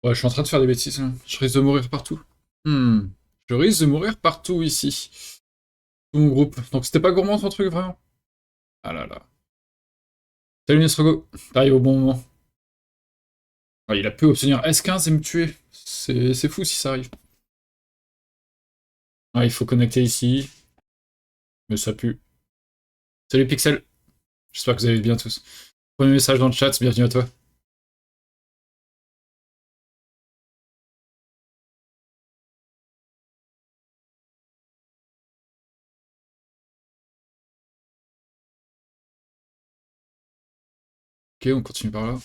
Ouais, je suis en train de faire des bêtises, là. Je risque de mourir partout. Hmm. Je risque de mourir partout, ici. Tout mon groupe. Donc c'était pas gourmand, ton truc, vraiment? Ah là là. Salut Nestrogo. T'arrives au bon moment. Ah, il a pu obtenir S15 et me tuer. C'est fou si ça arrive. Ah, il faut connecter ici. Mais ça pue. Salut Pixel. J'espère que vous allez bien tous. Premier message dans le chat, bienvenue à toi. Ok, on continue par là.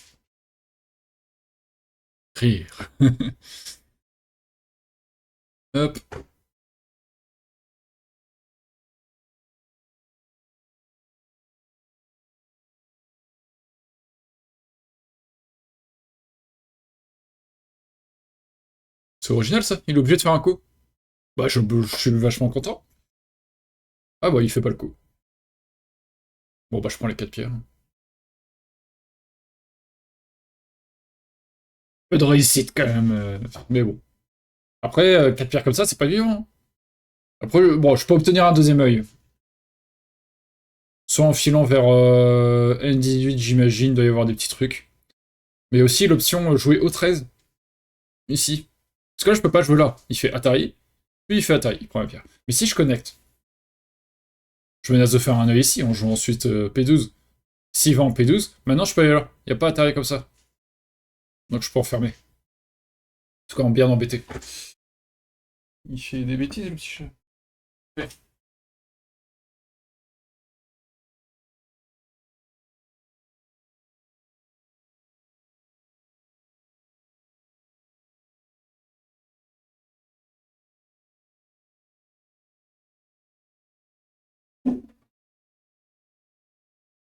Rire. Hop. C'est original ça. Il est obligé de faire un coup. Bah, je suis vachement content. Ah bah, il fait pas le coup. Bon bah, je prends les 4 pierres. Peu de réussite quand même. Mais bon. Après, 4 pierres comme ça, c'est pas vivant. Après, bon, je peux obtenir un deuxième œil. Soit en filant vers N18, j'imagine, doit y avoir des petits trucs. Mais aussi l'option jouer au 13, ici. Parce que là, je peux pas jouer là. Il fait Atari, puis il fait Atari, il prend la pierre. Mais si je connecte, je menace de faire un œil ici, on joue ensuite P12. S'il va en P12, maintenant je peux aller là. Il n'y a pas Atari comme ça. Donc je peux enfermer. En tout cas, en bien embêté. Il fait des bêtises, le petit chat. Ouais.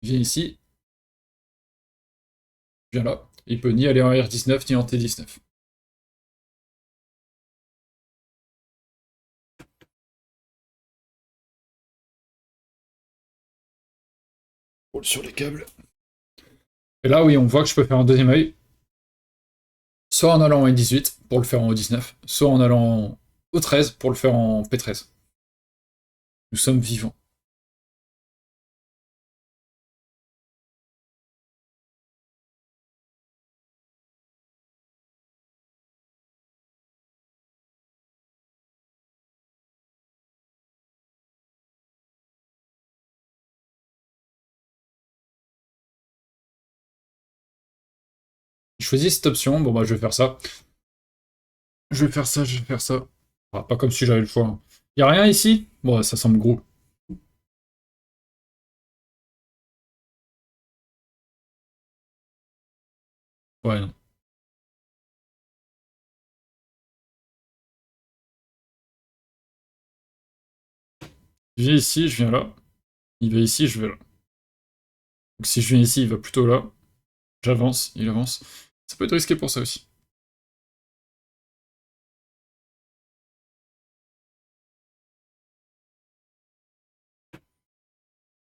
Il vient ici, il vient là. Il peut ni aller en R19 ni en T19. Roule sur les câbles. Et là, oui, on voit que je peux faire un deuxième œil. Soit en allant en N18 pour le faire en O19, soit en allant au 13 pour le faire en P13. Nous sommes vivants. Je choisis cette option, bon bah je vais faire ça. Je vais faire ça, je vais faire ça. Ah, pas comme si j'avais le choix, hein. Y a rien ici? Bon, ça semble gros. Ouais, non. Je viens ici, je viens là. Il va ici, je vais là. Donc si je viens ici, il va plutôt là. J'avance, il avance. Ça peut être risqué pour ça aussi.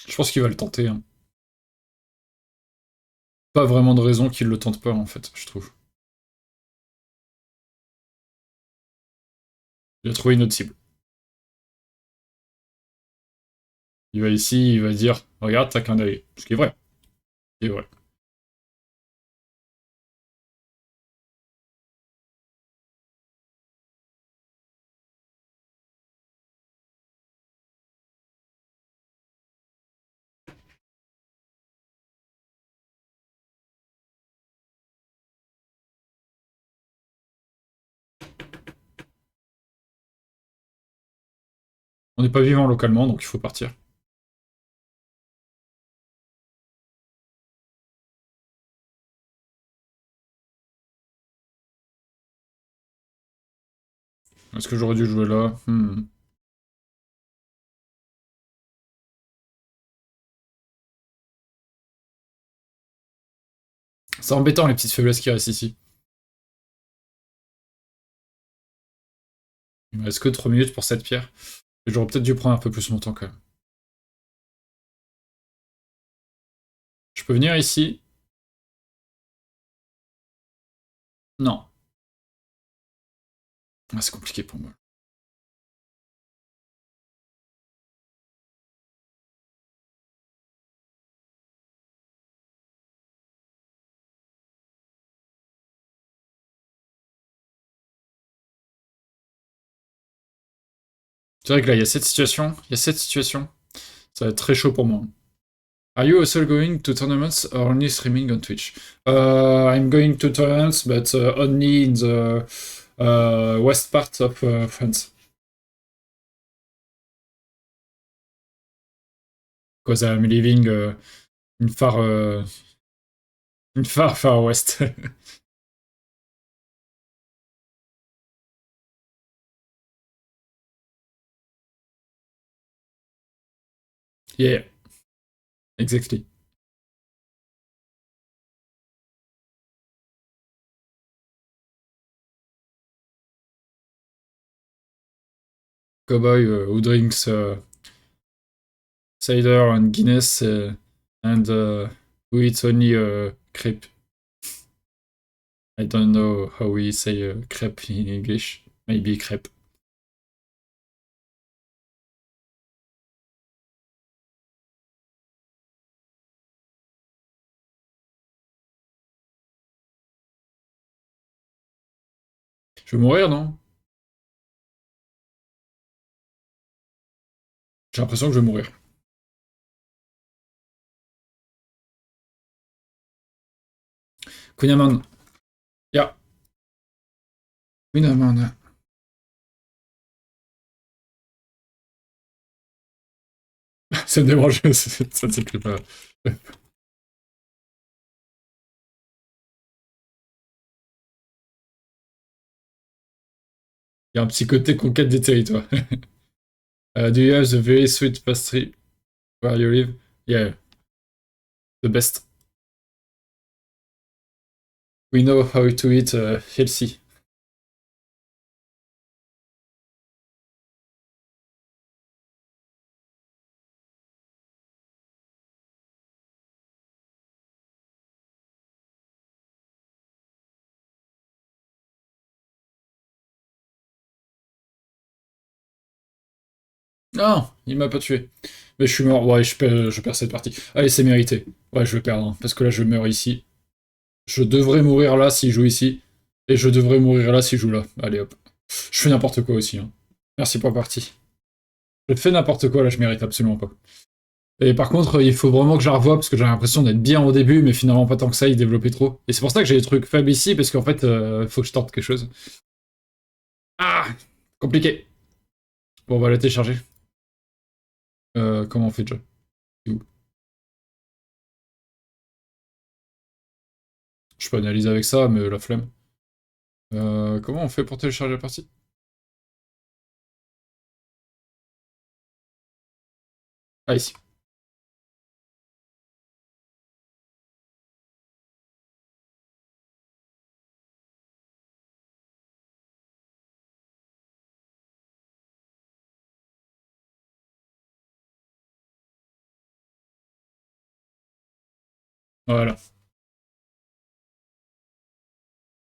Je pense qu'il va le tenter, hein. Pas vraiment de raison qu'il le tente pas, en fait, je trouve. Il a trouvé une autre cible. Il va ici, il va dire regarde, t'as qu'un œil. Ce qui est vrai. Ce qui est vrai. On n'est pas vivant localement, donc il faut partir. Est-ce que j'aurais dû jouer là? C'est embêtant les petites faiblesses qui restent ici. Il me reste que 3 minutes pour cette pierre. Et j'aurais peut-être dû prendre un peu plus mon temps quand même. Je peux venir ici? Non. Ah, c'est compliqué pour moi. C'est vrai que là, il y a cette situation. Il y a cette situation. Ça va être très chaud pour moi. Are you also going to tournaments or only streaming on Twitch? I'm going to tournaments, but only in the west part of France. Because I'm living in far west. Yeah, exactly. Cowboy who drinks cider and Guinness and who eats only crepe. I don't know how we say crepe in English. Maybe crepe. Je vais mourir, non? J'ai l'impression que je vais mourir. Queen Ja, Queen. Ça me dérange, ça ne s'écrit pas. Il y a un petit côté conquête des territoires. Do you have the very sweet pastry where you live? Yeah, the best. We know how to eat healthy. Non, il m'a pas tué. Mais je suis mort. Ouais, je perds cette partie. Allez, c'est mérité. Ouais, je vais perdre, hein, parce que là, je meurs ici. Je devrais mourir là s'il joue ici. Et je devrais mourir là s'il joue là. Allez, hop. Je fais n'importe quoi aussi, hein. Merci pour la partie. Je fais n'importe quoi, là, je mérite absolument pas. Et par contre, il faut vraiment que je la revoie parce que j'ai l'impression d'être bien au début, mais finalement pas tant que ça, il développait trop. Et c'est pour ça que j'ai des trucs faibles ici, parce qu'en fait, faut que je tente quelque chose. Ah, compliqué. Bon, on va la télécharger. Comment on fait déjà? C'est où? Je peux analyser avec ça, mais la flemme. Comment on fait pour télécharger la partie? Ah, ici. Voilà.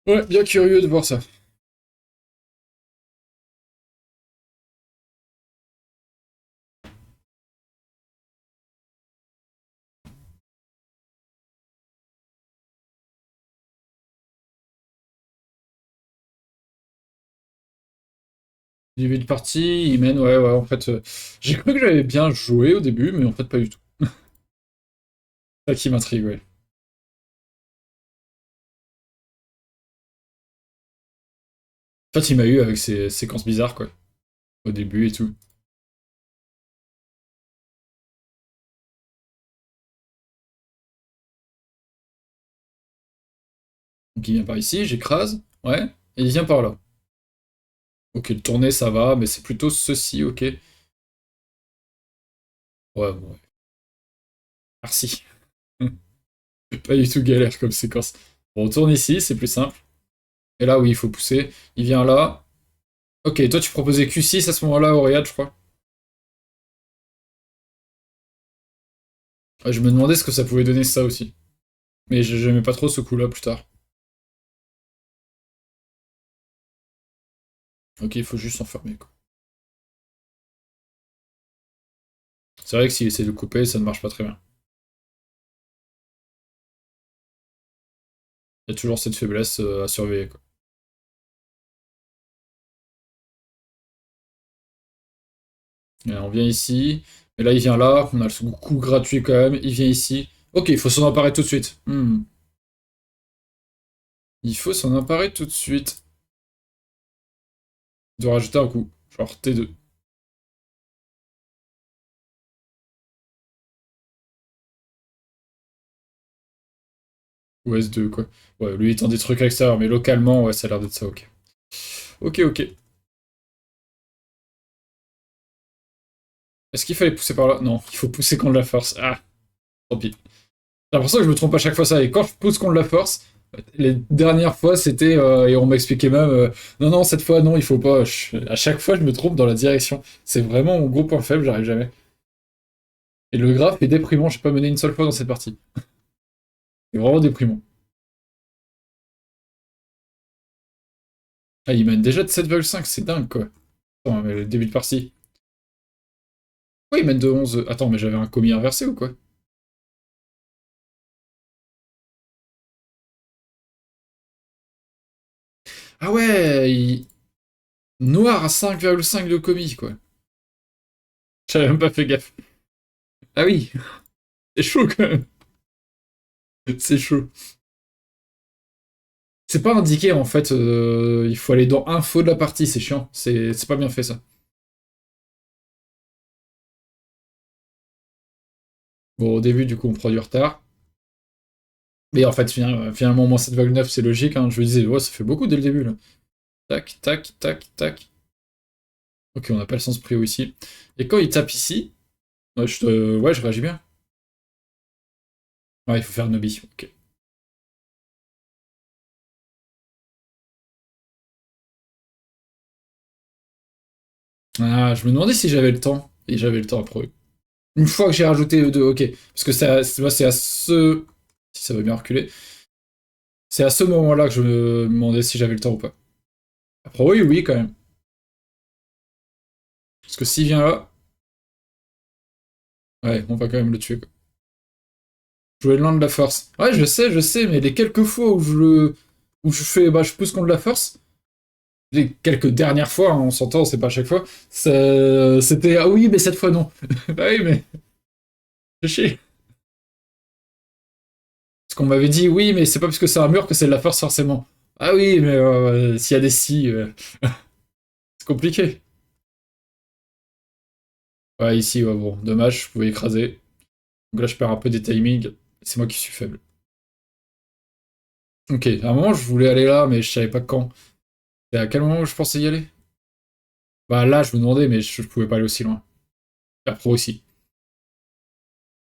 Ouais, bien curieux de voir ça. Début de partie, il mène, ouais, en fait, j'ai cru que j'avais bien joué au début, mais en fait, pas du tout. Ça qui m'intrigue, ouais. En fait, il m'a eu avec ses séquences bizarres, quoi, au début et tout. Donc il vient par ici, j'écrase, ouais, et il vient par là. Ok, le tourner, ça va, mais c'est plutôt ceci, ok. Ouais, bon, ouais. Merci. Pas du tout galère comme séquence. Bon, on tourne ici, c'est plus simple. Et là, oui, il faut pousser. Il vient là. Ok, toi, tu proposais Q6 à ce moment-là, Auréade, je crois. Ouais, je me demandais ce que ça pouvait donner ça aussi. Mais j'aimais pas trop ce coup-là plus tard. Ok, il faut juste s'enfermer, quoi. C'est vrai que s'il essaie de couper, ça ne marche pas très bien. Il y a toujours cette faiblesse à surveiller, quoi. Et on vient ici. Et là, il vient là. On a le coup gratuit quand même. Il vient ici. Ok, il faut s'en emparer tout de suite. Il faut s'en emparer tout de suite. De rajouter un coup. Genre T2. Ou S2, quoi. Ouais, lui, il tend des trucs extérieurs, mais localement, ouais, ça a l'air d'être ça, ok. Ok, ok. Est-ce qu'il fallait pousser par là? Non, il faut pousser contre la force. Ah, tant pis. J'ai l'impression que je me trompe à chaque fois ça. Et quand je pousse contre la force, les dernières fois, c'était... et on m'expliquait même... non, non, cette fois, non, il faut pas. À chaque fois, je me trompe dans la direction. C'est vraiment mon gros point faible, j'arrive jamais. Et le graphe est déprimant, j'ai pas mené une seule fois dans cette partie. C'est vraiment déprimant. Ah, il mène déjà de 7,5, c'est dingue, quoi. Attends, mais le début de partie. Pourquoi il mène de 11? Attends, mais j'avais un commis inversé ou quoi? Ah ouais, noir à 5,5 de commis, quoi. J'avais même pas fait gaffe. Ah oui, c'est chaud quand même. C'est chaud. C'est pas indiqué en fait, il faut aller dans info de la partie, c'est chiant. C'est pas bien fait ça. Bon, au début, du coup, on prend du retard. Mais en fait, finalement, moins 7,9, c'est logique. Hein. Je me disais, ouais, ça fait beaucoup dès le début là. Tac, tac, tac, tac. Ok, on n'a pas le sens prio ici. Et quand il tape ici, ouais, je réagis bien. Ouais, il faut faire Nobi. Ok. Ah, je me demandais si j'avais le temps. Et j'avais le temps après. Une fois que j'ai rajouté E2, ok. Parce que c'est à ce. Si ça va bien reculer. C'est à ce moment-là que je me demandais si j'avais le temps ou pas. Après, oui, oui, quand même. Parce que s'il vient là, ouais, on va quand même le tuer, quoi. Jouer le land de la force. Ouais, je sais, mais les quelques fois où je fais, bah, je pousse contre la force, les quelques dernières fois, hein, on s'entend, c'est pas à chaque fois, c'était, ah oui, mais cette fois non. Bah oui, mais Fais chier. Parce qu'on m'avait dit, oui, mais c'est pas parce que c'est un mur que c'est de la force forcément. Ah oui, mais s'il y a des si, c'est compliqué. Ouais, ici, ouais, bon, dommage, je pouvais écraser. Donc là, je perds un peu des timings. C'est moi qui suis faible. Ok, à un moment, je voulais aller là, mais je savais pas quand. Et à quel moment je pensais y aller? Bah là, je me demandais, mais je pouvais pas aller aussi loin. La pro aussi.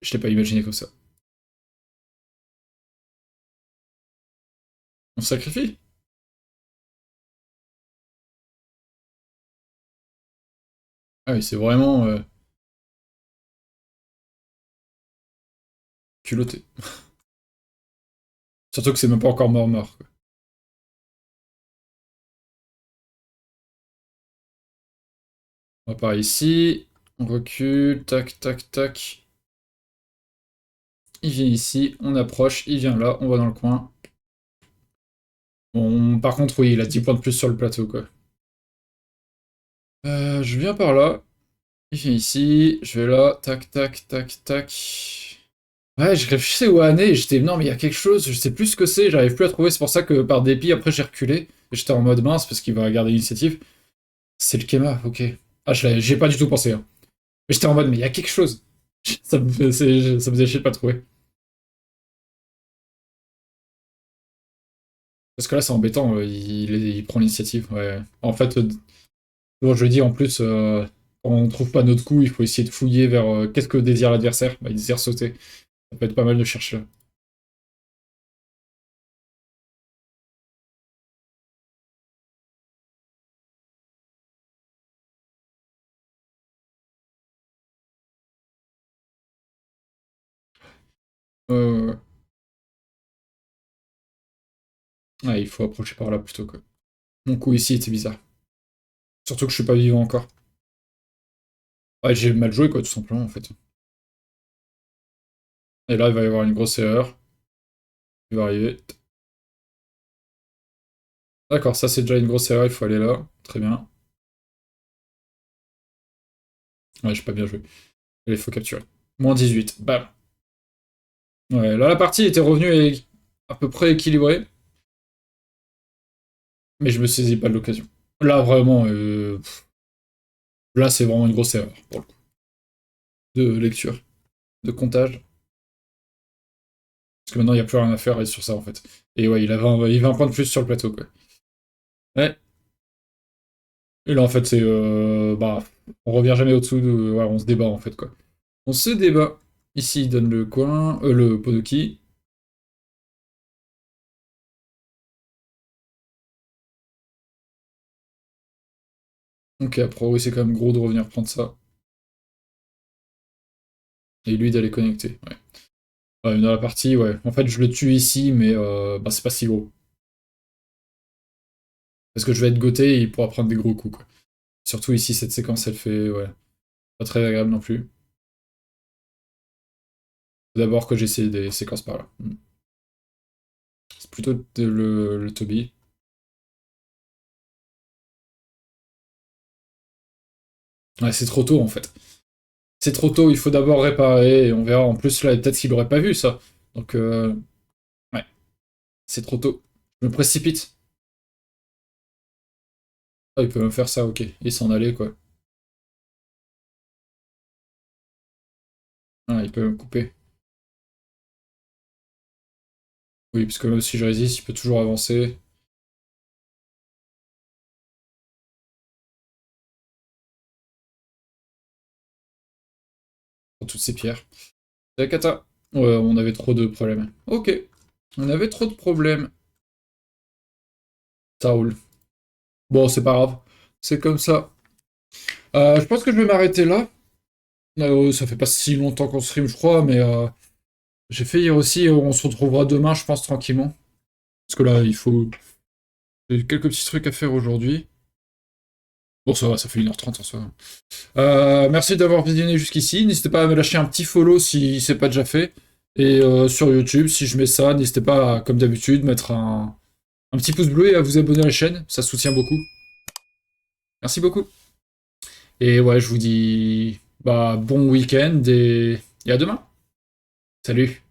Je l'ai pas imaginé comme ça. On se sacrifie? Ah oui, c'est vraiment culotté. Surtout que c'est même pas encore mort, quoi. On va par ici. On recule. Tac, tac, tac. Il vient ici. On approche. Il vient là. On va dans le coin. Bon, par contre, oui, il a 10 points de plus sur le plateau, quoi. Je viens par là. Il vient ici. Je vais là. Tac, tac, tac, tac. Ouais, je réfléchissais où aller et j'étais non, mais il y a quelque chose, je sais plus ce que c'est, j'arrive plus à trouver. C'est pour ça que par dépit, après j'ai reculé. Et j'étais en mode mince parce qu'il va garder l'initiative. C'est le Kema, ok. Ah, j'y ai pas du tout pensé, hein. Mais j'étais en mode, mais il y a quelque chose. Ça me faisait chier de pas trouver. Parce que là, c'est embêtant, il prend l'initiative. Ouais. En fait, bon, je dis en plus, quand on trouve pas notre coup, il faut essayer de fouiller vers qu'est-ce que désire l'adversaire. Bah, il désire sauter. Ça peut être pas mal de chercher là. Euh, ouais, il faut approcher par là plutôt, quoi. Mon coup ici était bizarre. Surtout que je suis pas vivant encore. Ouais, j'ai mal joué, quoi, tout simplement, en fait. Et là, il va y avoir une grosse erreur. Il va arriver. D'accord, ça, c'est déjà une grosse erreur, il faut aller là. Très bien. Ouais, j'ai pas bien joué. Allez, il faut capturer. -18. Bam. Ouais, là, la partie était revenue à peu près équilibrée, mais je me saisis pas de l'occasion. Là, vraiment, là, c'est vraiment une grosse erreur, pour le coup. De lecture, de comptage. Parce que maintenant, il n'y a plus rien à faire sur ça, en fait. Et ouais, il a un point de plus sur le plateau, quoi. Ouais. Et là, en fait, c'est... bah, on revient jamais au-dessous de... Ouais, on se débat, en fait, quoi. On se débat. Ici, il donne le coin, le Podoki. Donc après, oui, c'est quand même gros de revenir prendre ça. Et lui d'aller connecter. Ouais. Ouais, dans la partie, ouais. En fait, je le tue ici, mais bah, c'est pas si gros. Parce que je vais être goté et il pourra prendre des gros coups, quoi. Surtout ici, cette séquence, elle fait, ouais, pas très agréable non plus. Faut d'abord que j'essaie des séquences par là. C'est plutôt le Toby. Ouais, c'est trop tôt, en fait. C'est trop tôt, il faut d'abord réparer, et on verra. En plus, là, peut-être qu'il aurait pas vu ça. Donc, ouais, c'est trop tôt. Je me précipite. Ah, il peut me faire ça, ok. Et s'en aller, quoi. Ah, il peut me couper. Oui, parce que même si je résiste, il peut toujours avancer. Pour toutes ces pierres. La cata. Ouais, on avait trop de problèmes. Ok. On avait trop de problèmes. Ça roule. Bon, c'est pas grave. C'est comme ça. Je pense que je vais m'arrêter là. Ça fait pas si longtemps qu'on stream, je crois, mais j'ai fait hier aussi. On se retrouvera demain, je pense, tranquillement. Parce que là, il faut j'ai quelques petits trucs à faire aujourd'hui. Bon, ça va, ça fait 1h30 en soi. Merci d'avoir visionné jusqu'ici. N'hésitez pas à me lâcher un petit follow si c'est pas déjà fait. Et sur YouTube, si je mets ça, n'hésitez pas à, comme d'habitude, mettre un petit pouce bleu et à vous abonner à la chaîne. Ça soutient beaucoup. Merci beaucoup. Et ouais, je vous dis bah, bon week-end et à demain. Salut!